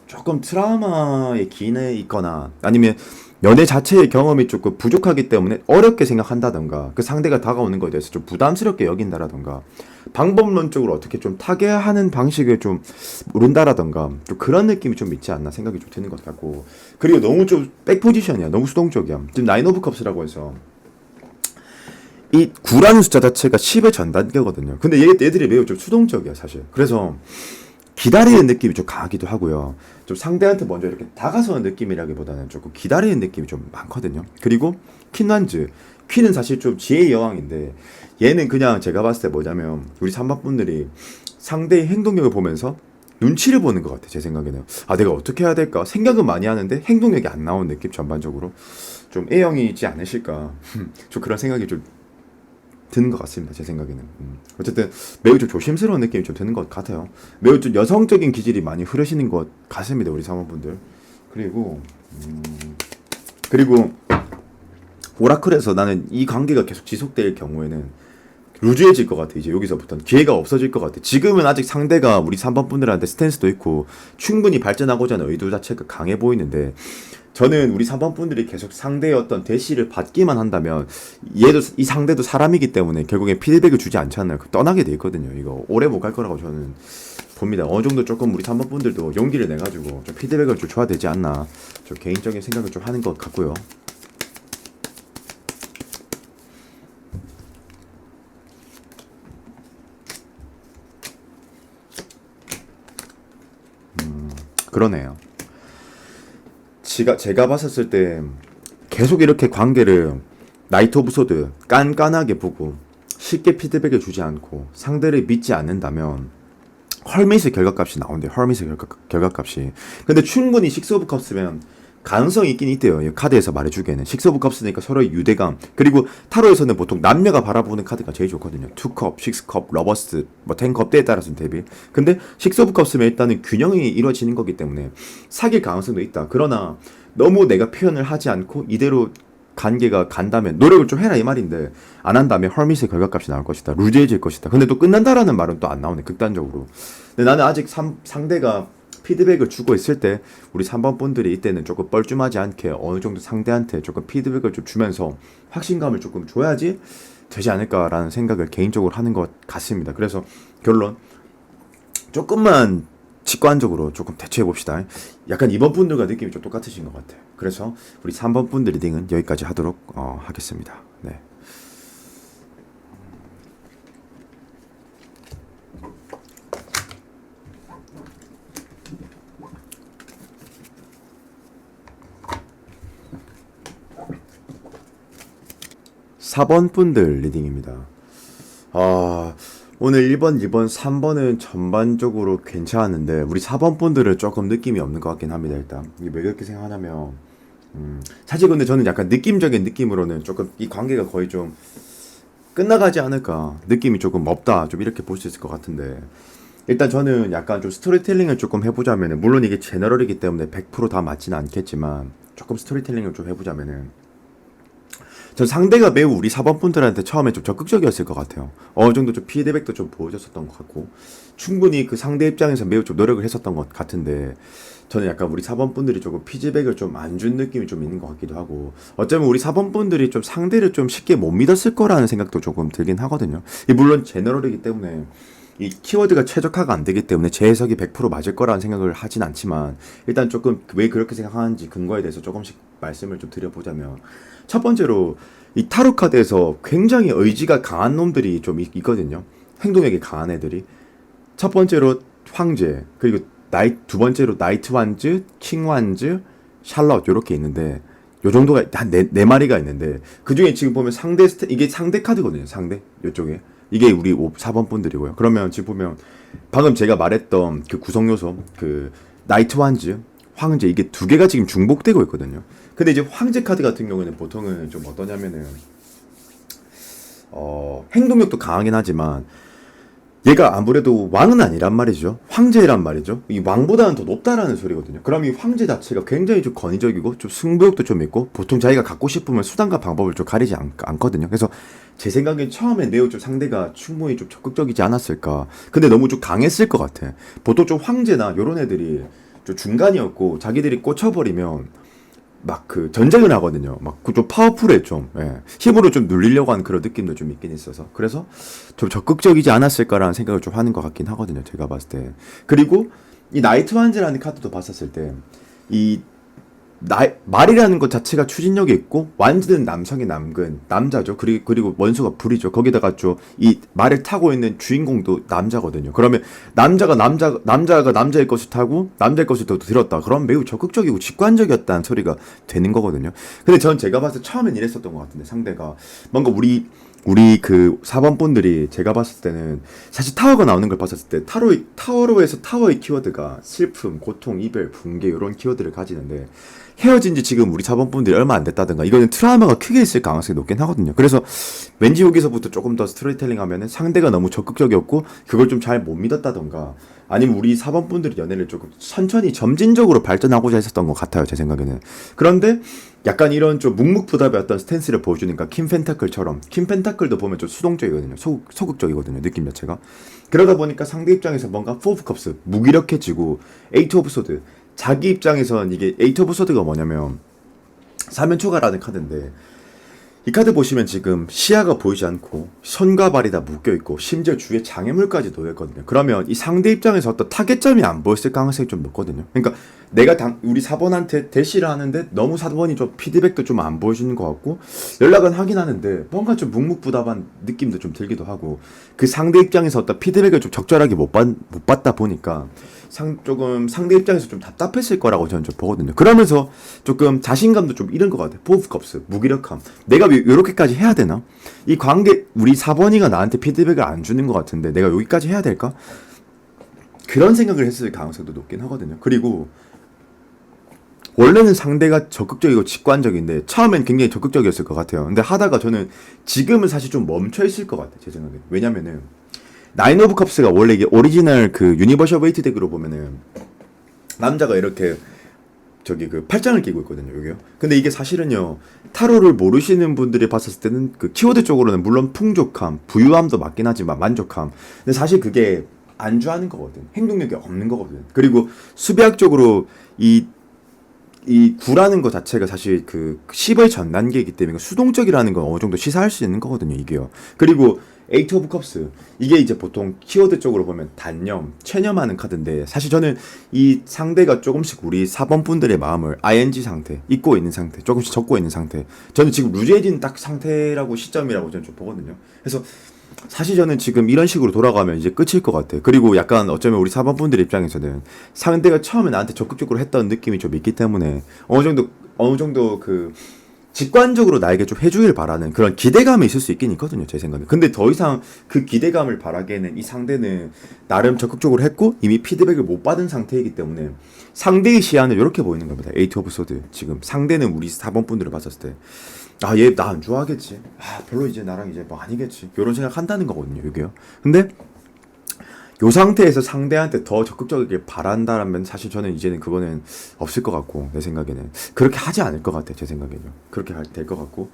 조금 트라우마에 기인해 있거나 아니면 연애 자체의 경험이 조금 부족하기 때문에 어렵게 생각한다던가 그 상대가 다가오는 거에 대해서 좀 부담스럽게 여긴다라던가 방법론적으로 어떻게 좀 타개하는 방식을 좀 모른다라던가 좀 그런 느낌이 좀 있지 않나 생각이 좀 드는 것 같고 그리고 너무 좀 백포지션이야. 너무 수동적이야. 지금 나인 오브 컵스라고 해서 이 9라는 숫자 자체가 10의 전 단계거든요. 근데 얘들이 매우 좀 수동적이야 사실. 그래서 기다리는 느낌이 좀 강하기도 하고요. 좀 상대한테 먼저 이렇게 다가서는 느낌이라기보다는 조금 기다리는 느낌이 좀 많거든요. 그리고 퀸란즈. 퀸은 사실 좀 지혜의 여왕인데 얘는 그냥 제가 봤을 때 뭐냐면 우리 3번 분들이 상대의 행동력을 보면서 눈치를 보는 것 같아. 제 생각에는. 아 내가 어떻게 해야 될까? 생각은 많이 하는데 행동력이 안 나오는 느낌 전반적으로. 좀 A형이지 않으실까. 좀 그런 생각이 좀 드는 것 같습니다. 제 생각에는. 어쨌든 매우 좀 조심스러운 느낌이 좀 드는 것 같아요. 매우 좀 여성적인 기질이 많이 흐르시는 것 같습니다. 우리 사모분들. 그리고 오라클에서 나는 이 관계가 계속 지속될 경우에는 루즈해질 것 같아. 이제 여기서부터는 기회가 없어질 것 같아. 지금은 아직 상대가 우리 3번 분들한테 스탠스도 있고 충분히 발전하고자 하는 의도 자체가 강해 보이는데 저는 우리 3번 분들이 계속 상대의 어떤 대시를 받기만 한다면 얘도 이 상대도 사람이기 때문에 결국엔 피드백을 주지 않지 않나요? 떠나게 돼 있거든요. 이거 오래 못 갈 거라고 저는 봅니다. 어느 정도 조금 우리 3번 분들도 용기를 내 가지고 좀 피드백을 좀 줘야 되지 않나. 좀 개인적인 생각을 좀 하는 것 같고요. 그러네요. 제가 봤었을 때 계속 이렇게 관계를 나이트 오브 소드 깐깐하게 보고 쉽게 피드백을 주지 않고 상대를 믿지 않는다면 헐밋의 결과값이 나온대요. 헐밋의 결과값이. 근데 충분히 식스 오브 컵스면 가능성이 있긴 있대요. 이 카드에서 말해주기에는 식스 오브 컵스니까 서로의 유대감. 그리고 타로에서는 보통 남녀가 바라보는 카드가 제일 좋거든요. 2컵, 6컵, 러버스, 뭐 10컵 때에 따라서는 대비. 근데 식스 오브 컵스면 일단은 균형이 이루어지는 거기 때문에 사귈 가능성도 있다. 그러나 너무 내가 표현을 하지 않고 이대로 관계가 간다면 노력을 좀 해라 이 말인데 안 한다면 헐밋의 결과값이 나올 것이다. 루즈해질 것이다. 근데 또 끝난다라는 말은 또 안 나오네. 극단적으로. 근데 나는 아직 상대가 피드백을 주고 있을 때 우리 3번 분들이 이때는 조금 뻘쭘하지 않게 어느 정도 상대한테 조금 피드백을 좀 주면서 확신감을 조금 줘야지 되지 않을까라는 생각을 개인적으로 하는 것 같습니다. 그래서 결론 조금만 직관적으로 조금 대처해 봅시다. 약간 2번 분들과 느낌이 좀 똑같으신 것 같아요. 그래서 우리 3번 분들 리딩은 여기까지 하도록 하겠습니다. 네. 4번 분들 리딩입니다. 오늘 1번, 2번, 3번은 전반적으로 괜찮았는데 우리 4번 분들은 조금 느낌이 없는 것 같긴 합니다. 일단 이게 왜 그렇게 생각하냐면 사실 근데 저는 약간 느낌적인 느낌으로는 조금 이 관계가 거의 좀 끝나가지 않을까, 느낌이 조금 없다, 좀 이렇게 볼 수 있을 것 같은데, 일단 저는 약간 좀 스토리텔링을 조금 해보자면은, 물론 이게 제너럴이기 때문에 100%다 맞지는 않겠지만 조금 스토리텔링을 좀 해보자면은, 전 상대가 매우 우리 4번 분들한테 처음에 좀 적극적이었을 것 같아요. 어느 정도 좀 피드백도 좀 보여줬었던 것 같고, 충분히 그 상대 입장에서 매우 좀 노력을 했었던 것 같은데, 저는 약간 우리 4번 분들이 조금 피드백을 좀 안 준 느낌이 좀 있는 것 같기도 하고, 어쩌면 우리 4번 분들이 좀 상대를 좀 쉽게 못 믿었을 거라는 생각도 조금 들긴 하거든요. 물론 제너럴이기 때문에 이 키워드가 최적화가 안 되기 때문에 제 해석이 100% 맞을 거라는 생각을 하진 않지만, 일단 조금 왜 그렇게 생각하는지 근거에 대해서 조금씩 말씀을 좀 드려보자면, 첫 번째로 이 타로 카드에서 굉장히 의지가 강한 놈들이 좀 있거든요. 행동력이 강한 애들이. 첫 번째로 황제, 그리고 두 번째로 나이트 완즈, 킹 완즈, 샬럿 요렇게 있는데, 요 정도가 한 네 마리가 있는데, 그 중에 지금 보면 이게 상대 카드거든요. 상대 요쪽에 이게 우리 4번 분들이고요. 그러면 지금 보면 방금 제가 말했던 그 구성 요소, 그 나이트 완즈, 황제, 이게 두 개가 지금 중복되고 있거든요. 근데 이제 황제 카드 같은 경우에는 보통은 좀 어떠냐면은 행동력도 강하긴 하지만 얘가 아무래도 왕은 아니란 말이죠. 황제란 말이죠. 이 왕보다는 더 높다라는 소리거든요. 그럼 이 황제 자체가 굉장히 좀 권위적이고 좀 승부욕도 좀 있고, 보통 자기가 갖고 싶으면 수단과 방법을 좀 가리지 않거든요. 그래서 제 생각엔 처음에 매우 좀 상대가 충분히 좀 적극적이지 않았을까. 근데 너무 좀 강했을 것 같아. 보통 좀 황제나 요런 애들이 좀 중간이었고 자기들이 꽂혀버리면 막 그 전쟁을 하거든요. 막 그 좀 파워풀해 좀. 예. 힘으로 좀 눌리려고 하는 그런 느낌도 좀 있긴 있어서. 그래서 좀 적극적이지 않았을까라는 생각을 좀 하는 것 같긴 하거든요. 제가 봤을 때. 그리고 이 나이트 완즈라는 카드도 봤었을 때, 이 말이라는 것 자체가 추진력이 있고, 완즈는 남성의 남자죠. 그리고 원수가 불이죠. 거기다가 좀 이 말을 타고 있는 주인공도 남자거든요. 그러면 남자가 남자의 것을 타고 남자의 것을 또 들었다. 그럼 매우 적극적이고 직관적이었다는 소리가 되는 거거든요. 근데 전 제가 봤을 때 처음엔 이랬었던 것 같은데, 상대가 뭔가 우리 그 4번 분들이 제가 봤을 때는 사실 타워가 나오는 걸 봤었을 때, 타워로에서 타워의 키워드가 슬픔, 고통, 이별, 붕괴 이런 키워드를 가지는데, 헤어진 지 지금 우리 4번 분들이 얼마 안 됐다든가 이거는 트라우마가 크게 있을 가능성이 높긴 하거든요. 그래서 왠지 여기서부터 조금 더 스토리텔링 하면은 상대가 너무 적극적이었고 그걸 좀 잘 못 믿었다던가, 아니면 우리 4번 분들이 연애를 조금 천천히 점진적으로 발전하고자 했었던 것 같아요, 제 생각에는. 그런데 약간 이런 좀 묵묵부답의 어떤 스탠스를 보여주니까 킴 펜타클처럼, 킴 펜타클도 보면 좀 수동적이거든요. 소극적이거든요, 느낌 자체가. 그러다 보니까 상대 입장에서 뭔가 4 오브 컵스 무기력해지고, 8 오브 소드, 자기 입장에선 이게 8 오브 소드가 뭐냐면 사면초가라는 카드인데, 이 카드 보시면 지금 시야가 보이지 않고 손과 발이 다 묶여있고 심지어 주위에 장애물까지 놓여있거든요. 그러면 이 상대 입장에서 어떤 타겟점이 안 보였을 가능성이 좀 높거든요. 그러니까 내가 우리 4번한테 대시를 하는데 너무 4번이 좀 피드백도 좀 안 보여주는 것 같고, 연락은 하긴 하는데 뭔가 좀 묵묵부답한 느낌도 좀 들기도 하고, 그 상대 입장에서 어떤 피드백을 좀 적절하게 못 받다 보니까 조금 상대 입장에서 좀 답답했을 거라고 저는 좀 보거든요. 그러면서 조금 자신감도 좀 잃은 것 같아요. 포브컵스, 무기력함. 내가 왜 이렇게까지 해야 되나? 이 관계, 우리 4번이가 나한테 피드백을 안 주는 것 같은데 내가 여기까지 해야 될까? 그런 생각을 했을 가능성도 높긴 하거든요. 그리고 원래는 상대가 적극적이고 직관적인데 처음엔 굉장히 적극적이었을 것 같아요. 근데 하다가 저는 지금은 사실 좀 멈춰 있을 것 같아요, 제 생각에. 왜냐면은 나인 오브 컵스가 원래 이게 오리지널 그 유니버셜 웨이트 덱으로 보면은 남자가 이렇게 저기 그 팔짱을 끼고 있거든요, 여기요. 근데 이게 사실은요, 타로를 모르시는 분들이 봤을 때는 그 키워드 쪽으로는 물론 풍족함, 부유함도 맞긴 하지만 만족함. 근데 사실 그게 안주하는 거거든. 행동력이 없는 거거든. 그리고 수비학적으로 이 이 구라는 것 자체가 사실 그 10의 전 단계이기 때문에 수동적이라는 건 어느 정도 시사할 수 있는 거거든요, 이게요. 그리고 에이트 오브 컵스 이게 이제 보통 키워드 쪽으로 보면 단념, 체념하는 카드인데 사실 저는 이 상대가 조금씩 우리 4번 분들의 마음을 ing 상태, 잊고 있는 상태, 조금씩 적고 있는 상태. 저는 지금 루제딘 딱 상태라고 시점이라고 저는 좀 보거든요. 그래서 사실 저는 지금 이런 식으로 돌아가면 이제 끝일 것 같아요. 그리고 약간 어쩌면 우리 4번 분들 입장에서는 상대가 처음에 나한테 적극적으로 했던 느낌이 좀 있기 때문에 어느 정도 그 직관적으로 나에게 좀 해주길 바라는 그런 기대감이 있을 수 있긴 있거든요, 제 생각에. 근데 더 이상 그 기대감을 바라기에는 이 상대는 나름 적극적으로 했고 이미 피드백을 못 받은 상태이기 때문에 상대의 시야는 이렇게 보이는 겁니다. 에이트 오브 소드. 지금 상대는 우리 4번 분들을 봤었을 때 아, 얘 나 안 좋아하겠지. 아, 별로 이제 나랑 이제 뭐 아니겠지. 이런 생각 한다는 거거든요, 이게요. 근데 요 상태에서 상대한테 더 적극적이게 바란다라면 사실 저는 이제는 그거는 없을 것 같고 내 생각에는 그렇게 하지 않을 것 같아 제 생각에는 그렇게 될 것 같고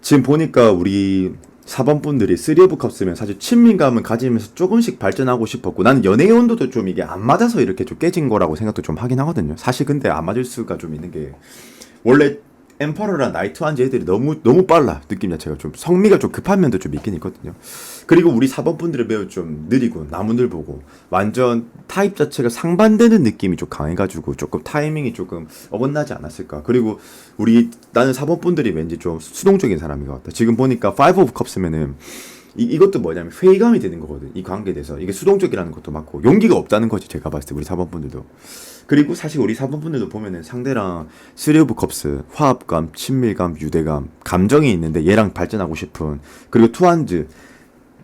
지금 보니까 우리 4번 분들이 3 오브 컵스면 사실 친밀감을 가지면서 조금씩 발전하고 싶었고 나는 연애의 온도도 좀 이게 안 맞아서 이렇게 좀 깨진 거라고 생각도 좀 하긴 하거든요. 사실 근데 안 맞을 수가 좀 있는 게 원래 엠퍼러랑 나이트 한즈 애들이 너무 빨라 느낌 자체가 좀 성미가 좀 급한 면도 좀 있긴 있거든요. 그리고 우리 4번 분들은 매우 좀 느리고 나무늘 보고 완전 타입 자체가 상반되는 느낌이 좀 강해가지고 조금 타이밍이 조금 어긋나지 않았을까. 그리고 나는 4번 분들이 왠지 좀 수동적인 사람인 것 같다. 지금 보니까 5 오브 컵스면은 이것도 뭐냐면 회의감이 드는 거거든. 이 관계에 대해서 이게 수동적이라는 것도 맞고 용기가 없다는 거지. 제가 봤을 때 우리 4번 분들도. 그리고 사실 우리 4번 분들도 보면은 상대랑 3 오브 컵스 화합감, 친밀감, 유대감, 감정이 있는데 얘랑 발전하고 싶은 그리고 투한즈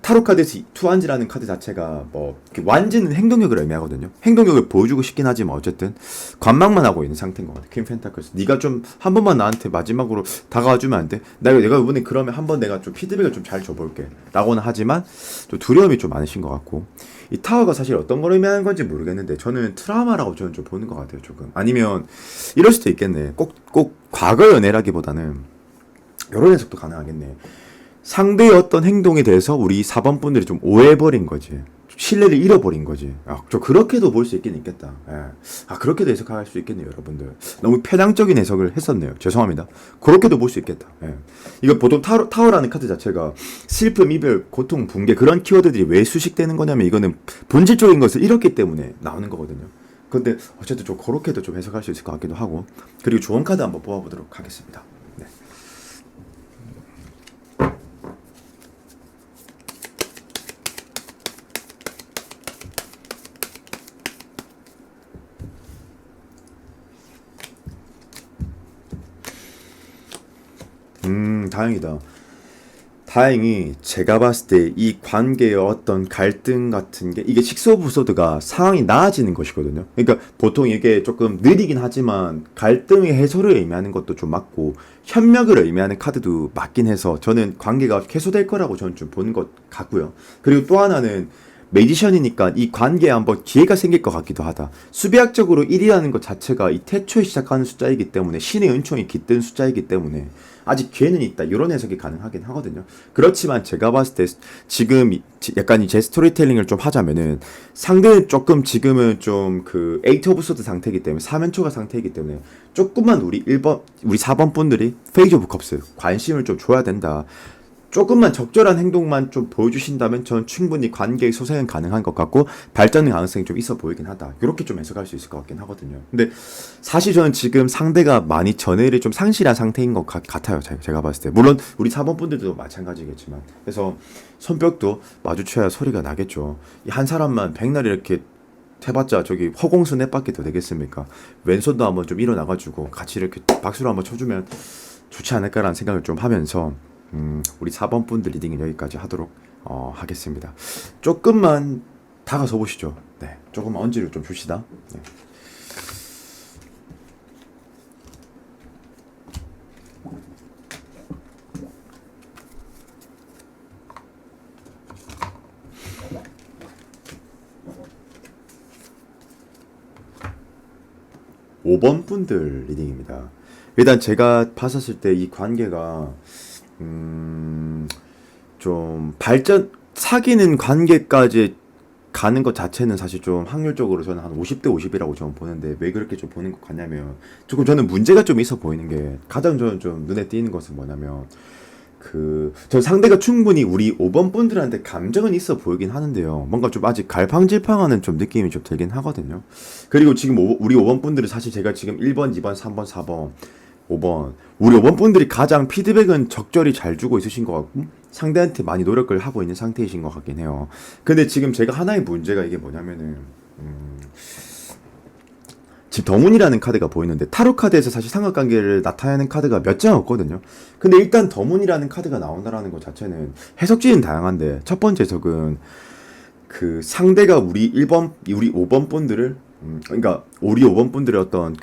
타로 카드에서 투한즈라는 카드 자체가 뭐 완즈는 행동력을 의미하거든요. 행동력을 보여주고 싶긴 하지만 어쨌든 관망만 하고 있는 상태인 것 같아. 퀸 펜타클스. 네가 좀 한 번만 나한테 마지막으로 다가와주면 안 돼? 내가 이번에 그러면 한번 내가 좀 피드백을 좀 잘 줘볼게. 라고는 하지만 좀 두려움이 좀 많으신 것 같고 이 타워가 사실 어떤 걸 의미하는 건지 모르겠는데 저는 트라우마라고 저는 좀 보는 것 같아요. 조금 아니면 이럴 수도 있겠네. 꼭 과거 연애라기보다는 이런 해석도 가능하겠네. 상대의 어떤 행동에 대해서 우리 4번 분들이 좀 오해해버린 거지. 신뢰를 잃어버린 거지. 아, 저 그렇게도 볼 수 있긴 있겠다. 예. 아, 그렇게도 해석할 수 있겠네요, 여러분들. 너무 편향적인 해석을 했었네요. 죄송합니다. 그렇게도 볼 수 있겠다. 예. 이거 보통 타워라는 카드 자체가 슬픔, 이별, 고통, 붕괴 그런 키워드들이 왜 수식되는 거냐면 이거는 본질적인 것을 잃었기 때문에 나오는 거거든요. 근데 어쨌든 좀 그렇게도 좀 해석할 수 있을 것 같기도 하고. 그리고 조언 카드 한번 뽑아보도록 하겠습니다. 네. 大행이다. 다행히 제가 봤을 때 이 관계의 어떤 갈등 같은 게 이게 식소부소드가 상황이 나아지는 것이거든요. 그러니까 보통 이게 조금 느리긴 하지만 갈등의 해소를 의미하는 것도 좀 맞고 협력을 의미하는 카드도 맞긴 해서 저는 관계가 해소될 거라고 저는 좀 보는 것 같고요. 그리고 또 하나는 매지션이니까 이 관계에 한번 기회가 생길 것 같기도 하다. 수비학적으로 1이라는 것 자체가 이 태초에 시작하는 숫자이기 때문에 신의 은총이 깃든 숫자이기 때문에 아직 기회는 있다. 이런 해석이 가능하긴 하거든요. 그렇지만 제가 봤을 때 지금 약간 제 스토리텔링을 좀 하자면은 상대는 조금 지금은 좀 그 에이트 오브 소드 상태이기 때문에 사면초가 상태이기 때문에 조금만 우리 4번 분들이 페이지 오브 컵스 관심을 좀 줘야 된다. 조금만 적절한 행동만 좀 보여주신다면 전 충분히 관계의 소생은 가능한 것 같고 발전 가능성이 좀 있어 보이긴 하다. 이렇게 좀 해석할 수 있을 것 같긴 하거든요. 근데 사실 저는 지금 상대가 많이 전해를 좀 상실한 상태인 것 같아요. 제가 봤을 때. 물론 우리 4번 분들도 마찬가지겠지만. 그래서 손뼉도 마주쳐야 소리가 나겠죠. 한 사람만 백날 이렇게 해봤자 저기 허공수 넷밖에 더 되겠습니까? 왼손도 한번 좀 일어나가지고 같이 이렇게 박수를 한번 쳐주면 좋지 않을까라는 생각을 좀 하면서 우리 4번 분들 리딩은 여기까지 하도록 하겠습니다. 조금만 다가서 보시죠. 네, 조금만 언지를 좀 줍시다. 네. 오 번 분들 리딩입니다. 일단 제가 봤었을 때 이 관계가 좀 사귀는 관계까지 가는 것 자체는 사실 좀 확률적으로 저는 한 50대 50이라고 저는 보는데 왜 그렇게 좀 보는 것 같냐면 조금 저는 문제가 좀 있어 보이는 게 가장 저는 좀 눈에 띄는 것은 뭐냐면 전 상대가 충분히 우리 5번 분들한테 감정은 있어 보이긴 하는데요. 뭔가 좀 아직 갈팡질팡하는 좀 느낌이 좀 들긴 하거든요. 그리고 지금 우리 5번 분들은 사실 제가 지금 1번, 2번, 3번, 4번, 5번 우리 5번 분들이 가장 피드백은 적절히 잘 주고 있으신 것 같고 상대한테 많이 노력을 하고 있는 상태이신 것 같긴 해요. 근데 지금 제가 하나의 문제가 이게 뭐냐면은 지금 더문이라는 카드가 보이는데 타로 카드에서 사실 삼각관계를 나타내는 카드가 몇 장 없거든요. 근데 일단 더문이라는 카드가 나온다라는 것 자체는 해석지는 다양한데 첫 번째 해석은 상대가 우리 5번 분들을 그러니까 우리 5번 분들의 어떤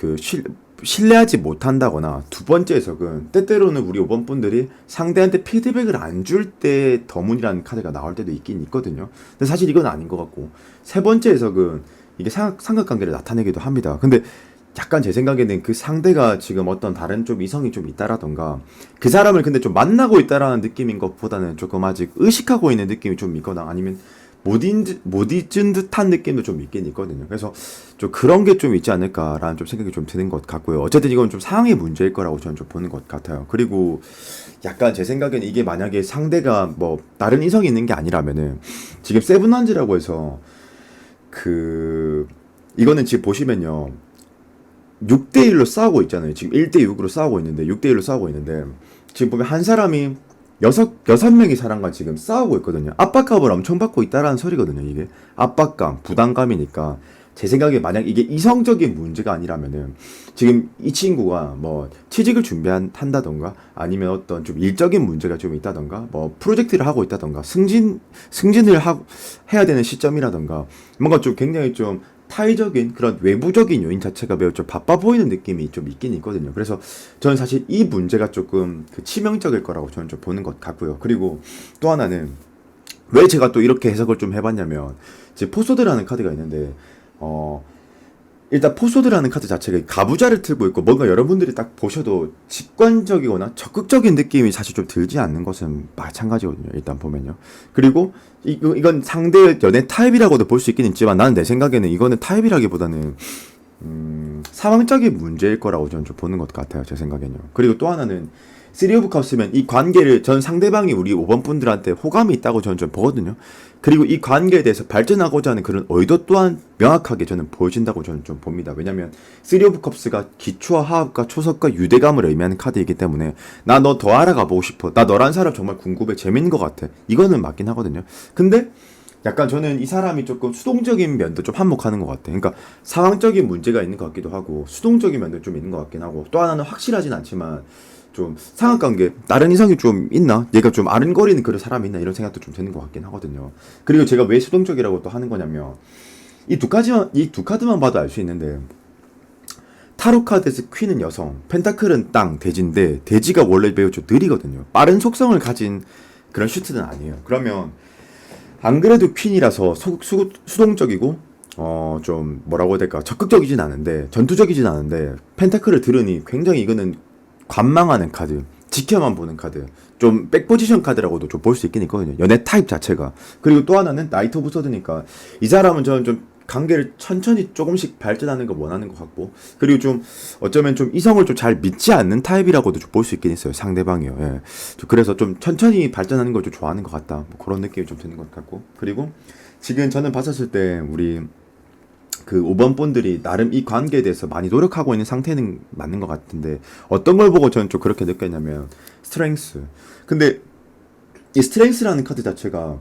신뢰하지 못한다거나 두 번째 해석은 때때로는 우리 5번 분들이 상대한테 피드백을 안 줄 때 더문이라는 카드가 나올 때도 있긴 있거든요. 근데 사실 이건 아닌 것 같고 세 번째 해석은 이게 삼각관계를 나타내기도 합니다. 근데 약간 제 생각에는 그 상대가 지금 어떤 다른 좀 이성이 좀 있다라던가 그 사람을 근데 좀 만나고 있다라는 느낌인 것보다는 조금 아직 의식하고 있는 느낌이 좀 있거나 아니면 못 잊은 듯한 느낌도 좀 있긴 있거든요. 그래서 좀 그런 게 좀 있지 않을까라는 좀 생각이 좀 드는 것 같고요. 어쨌든 이건 좀 상황의 문제일 거라고 저는 좀 보는 것 같아요. 그리고 약간 제 생각에는 이게 만약에 상대가 뭐 다른 이성이 있는 게 아니라면은 지금 세븐한즈라고 해서 이거는 지금 보시면요. 6대1로 싸우고 있잖아요. 지금 1대6으로 싸우고 있는데, 6대1로 싸우고 있는데, 지금 보면 한 사람이 여섯 명의 사람과 지금 싸우고 있거든요. 압박감을 엄청 받고 있다라는 소리거든요, 이게. 압박감, 부담감이니까. 제 생각에 만약 이게 이성적인 문제가 아니라면은, 지금 이 친구가 뭐, 취직을 한다던가, 아니면 어떤 좀 일적인 문제가 좀 있다던가, 뭐, 프로젝트를 하고 있다던가, 해야 되는 시점이라던가, 뭔가 좀 굉장히 좀 타의적인 그런 외부적인 요인 자체가 매우 좀 바빠 보이는 느낌이 좀 있긴 있거든요. 그래서 저는 사실 이 문제가 조금 치명적일 거라고 저는 좀 보는 것 같고요. 그리고 또 하나는 왜 제가 또 이렇게 해석을 좀 해봤냐면 이제 포소드라는 카드가 있는데 일단 포소드라는 카드 자체가 가부좌를 틀고 있고 뭔가 여러분들이 딱 보셔도 직관적이거나 적극적인 느낌이 사실 좀 들지 않는 것은 마찬가지거든요. 일단 보면요. 그리고 이건 상대의 연애 타입이라고도 볼 수 있긴 있지만 나는 내 생각에는 이거는 타입이라기보다는 상황적인 문제일 거라고 저는 좀 보는 것 같아요. 제 생각에는요. 그리고 또 하나는 쓰리 오브 컵스면 이 관계를 전 상대방이 우리 5번 분들한테 호감이 있다고 저는 좀 보거든요. 그리고 이 관계에 대해서 발전하고자 하는 그런 의도 또한 명확하게 저는 보여진다고 저는 좀 봅니다. 왜냐면 쓰리 오브 컵스가 기초와 하합과 초석과 유대감을 의미하는 카드이기 때문에 나 너 더 알아가 보고 싶어. 나 너란 사람 정말 궁금해. 재밌는 것 같아. 이거는 맞긴 하거든요. 근데 약간 저는 이 사람이 조금 수동적인 면도 좀 한몫하는 것 같아. 그러니까 상황적인 문제가 있는 것 같기도 하고 수동적인 면도 좀 있는 것 같긴 하고 또 하나는 확실하진 않지만 좀 상하관계 다른 이성이 좀 있나? 얘가 좀 아른거리는 그런 사람이 있나? 이런 생각도 좀 드는 것 같긴 하거든요. 그리고 제가 왜 수동적이라고 또 하는 거냐면 이 두 카드만 봐도 알 수 있는데 타로 카드에서 퀸은 여성, 펜타클은 땅, 돼지인데 돼지가 원래 매우 좀 느리거든요. 빠른 속성을 가진 그런 슈트는 아니에요. 그러면 안 그래도 퀸이라서 수동적이고 좀 뭐라고 해야 될까 적극적이진 않은데 전투적이진 않은데 펜타클을 들으니 굉장히 이거는 관망하는 카드, 지켜만 보는 카드, 좀 백포지션 카드라고도 좀 볼 수 있긴 있거든요. 연애 타입 자체가. 그리고 또 하나는 나이트 오브 서드니까 이 사람은 저는 좀 관계를 천천히 조금씩 발전하는 걸 원하는 것 같고 그리고 좀 어쩌면 좀 이성을 좀 잘 믿지 않는 타입이라고도 좀 볼 수 있긴 있어요. 상대방이요. 예. 그래서 좀 천천히 발전하는 걸 좀 좋아하는 것 같다. 뭐 그런 느낌이 좀 드는 것 같고 그리고 지금 저는 봤었을 때 우리 5번 분들이 나름 이 관계에 대해서 많이 노력하고 있는 상태는 맞는 것 같은데 어떤 걸 보고 저는 좀 그렇게 느꼈냐면 스트렝스. 근데 이 스트렝스라는 카드 자체가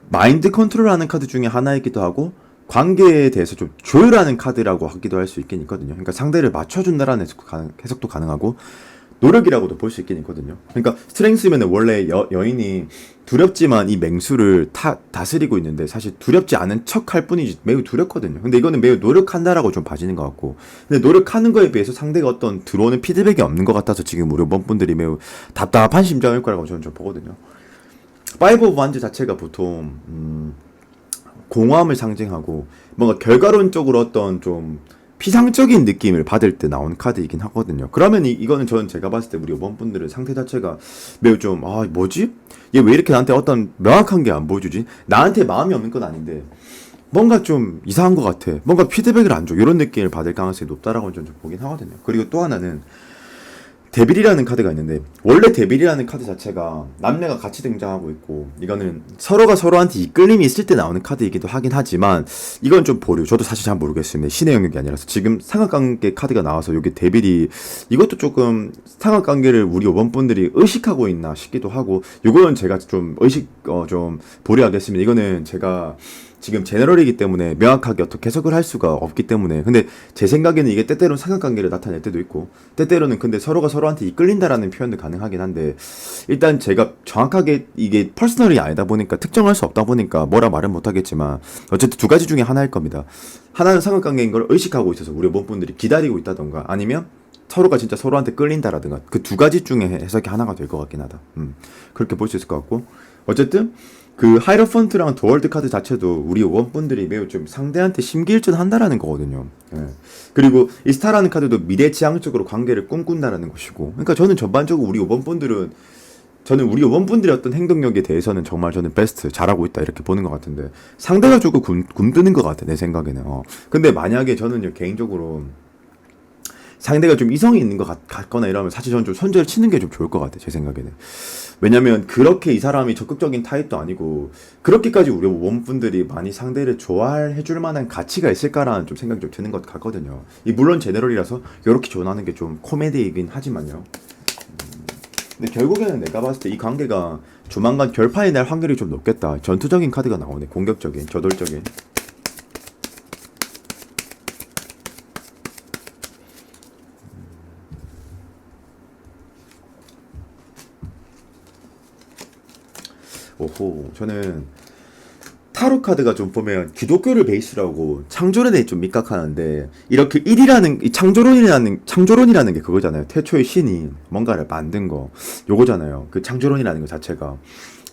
마인드 컨트롤하는 카드 중에 하나이기도 하고 관계에 대해서 좀 조율하는 카드라고 하기도 할 수 있긴 있거든요. 그러니까 상대를 맞춰준다라는 해석도 가능하고 노력이라고도 볼 수 있긴 있거든요. 그러니까 스트렝스면은 원래 여인이 두렵지만 이 맹수를 다스리고 있는데 사실 두렵지 않은 척 할 뿐이지 매우 두렵거든요. 근데 이거는 매우 노력한다라고 좀 봐지는 것 같고 근데 노력하는 거에 비해서 상대가 어떤 들어오는 피드백이 없는 것 같아서 지금 우리 번분들이 매우 답답한 심정일 거라고 저는 좀 보거든요. 파이브 오브 완즈 자체가 보통 공허함을 상징하고 뭔가 결과론적으로 어떤 좀 피상적인 느낌을 받을 때 나온 카드이긴 하거든요. 그러면 이거는 저는 제가 봤을 때 우리 5번 분들의 상태 자체가 매우 좀, 아, 뭐지? 얘 왜 이렇게 나한테 어떤 명확한 게 안 보여주지? 나한테 마음이 없는 건 아닌데, 뭔가 좀 이상한 것 같아. 뭔가 피드백을 안 줘. 이런 느낌을 받을 가능성이 높다라고 저는 좀 보긴 하거든요. 그리고 또 하나는, 데빌이라는 카드가 있는데 원래 데빌이라는 카드 자체가 남매가 같이 등장하고 있고 이거는 서로가 서로한테 이끌림이 있을 때 나오는 카드이기도 하긴 하지만 이건 좀 보류. 저도 사실 잘 모르겠습니다. 신의 영역이 아니라서 지금 삼각관계 카드가 나와서 여기 데빌이 이것도 조금 삼각관계를 우리 5번 분들이 의식하고 있나 싶기도 하고 이거는 제가 좀 좀 보류하겠습니다. 이거는 제가 지금 제너럴이기 때문에 명확하게 어떻게 해석을 할 수가 없기 때문에 근데 제 생각에는 이게 때때로는 삼각관계를 나타낼 때도 있고 때때로는 근데 서로가 서로한테 이끌린다라는 표현도 가능하긴 한데 일단 제가 정확하게 이게 퍼스널이 아니다 보니까 특정할 수 없다 보니까 뭐라 말은 못하겠지만 어쨌든 두 가지 중에 하나일 겁니다. 하나는 삼각관계인 걸 의식하고 있어서 우리 몸분들이 기다리고 있다던가 아니면 서로가 진짜 서로한테 끌린다라든가 그 두 가지 중에 해석이 하나가 될 것 같긴 하다. 그렇게 볼 수 있을 것 같고 어쨌든 그 하이러펀트랑 도월드 카드 자체도 우리 원분들이 매우 좀 상대한테 심기일전 한다라는 거거든요. 예. 그리고 이 스타라는 카드도 미래지향적으로 관계를 꿈꾼다라는 것이고 그러니까 저는 전반적으로 우리 5번분들은 저는 우리 5번분들의 어떤 행동력에 대해서는 정말 저는 베스트 잘하고 있다 이렇게 보는 것 같은데 상대가 조금 굼뜨는 것 같아 내 생각에는. 근데 만약에 저는요 개인적으로 상대가 좀 이성이 있는 것 같거나 이러면 사실 저는 좀 손절을 치는 게 좀 좋을 것 같아 제 생각에는. 왜냐면 그렇게 이 사람이 적극적인 타입도 아니고 그렇게까지 우리 원분들이 많이 상대를 좋아해 줄 만한 가치가 있을까라는 좀 생각이 좀 드는 것 같거든요. 이 물론 제너럴이라서 이렇게 조언하는 게 좀 코미디이긴 하지만요. 근데 결국에는 내가 봤을 때 이 관계가 조만간 결판이 날 확률이 좀 높겠다. 전투적인 카드가 나오네. 공격적인, 저돌적인. 오호, 저는 타로 카드가 좀 보면 기독교를 베이스라고 창조론에 좀 밑각하는데 이렇게 일이라는 이 창조론이라는 게 그거잖아요. 태초의 신이 뭔가를 만든 거 요거잖아요. 그 창조론이라는 것 자체가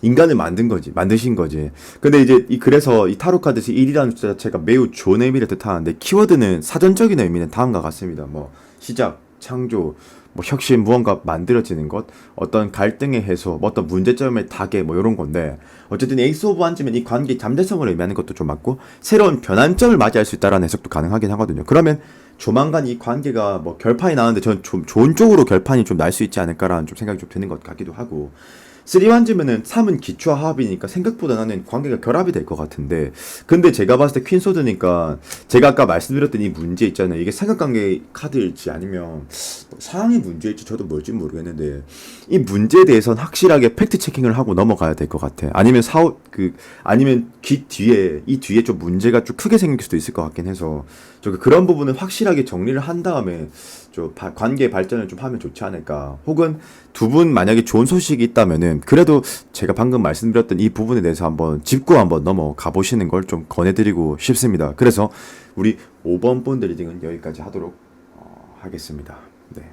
인간을 만든 거지, 만드신 거지. 근데 이제 그래서 이 타로 카드에서 일이라는 숫자 자체가 매우 좋은 의미를 뜻하는데 키워드는 사전적인 의미는 다음과 같습니다. 뭐 시작, 창조, 뭐 혁신, 무언가 만들어지는 것, 어떤 갈등의 해소, 뭐 어떤 문제점의 타개, 뭐 이런 건데 어쨌든 에이스 오브 완즈면 이 관계의 잠재성을 의미하는 것도 좀 맞고 새로운 변환점을 맞이할 수 있다라는 해석도 가능하긴 하거든요. 그러면 조만간 이 관계가 뭐 결판이 나는데 저는 좀 좋은 쪽으로 결판이 좀 날 수 있지 않을까라는 좀 생각이 좀 드는 것 같기도 하고 3완즈면은 3은 기초와 합이니까 생각보다 나는 관계가 결합이 될 것 같은데 근데 제가 봤을 때 퀸소드니까 제가 아까 말씀드렸던 이 문제 있잖아요. 이게 삼각관계 카드일지 아니면 상황의 문제일지 저도 뭘지 모르겠는데 이 문제에 대해서는 확실하게 팩트 체킹을 하고 넘어가야 될 것 같아. 아니면 아니면 이 뒤에 좀 문제가 좀 크게 생길 수도 있을 것 같긴 해서 그런 부분은 확실하게 정리를 한 다음에 관계 발전을 좀 하면 좋지 않을까. 혹은 두 분 만약에 좋은 소식이 있다면은 그래도 제가 방금 말씀드렸던 이 부분에 대해서 한번 짚고 한번 넘어가 보시는 걸 좀 권해드리고 싶습니다. 그래서 우리 5번 본드 리딩은 여기까지 하도록 하겠습니다. 네.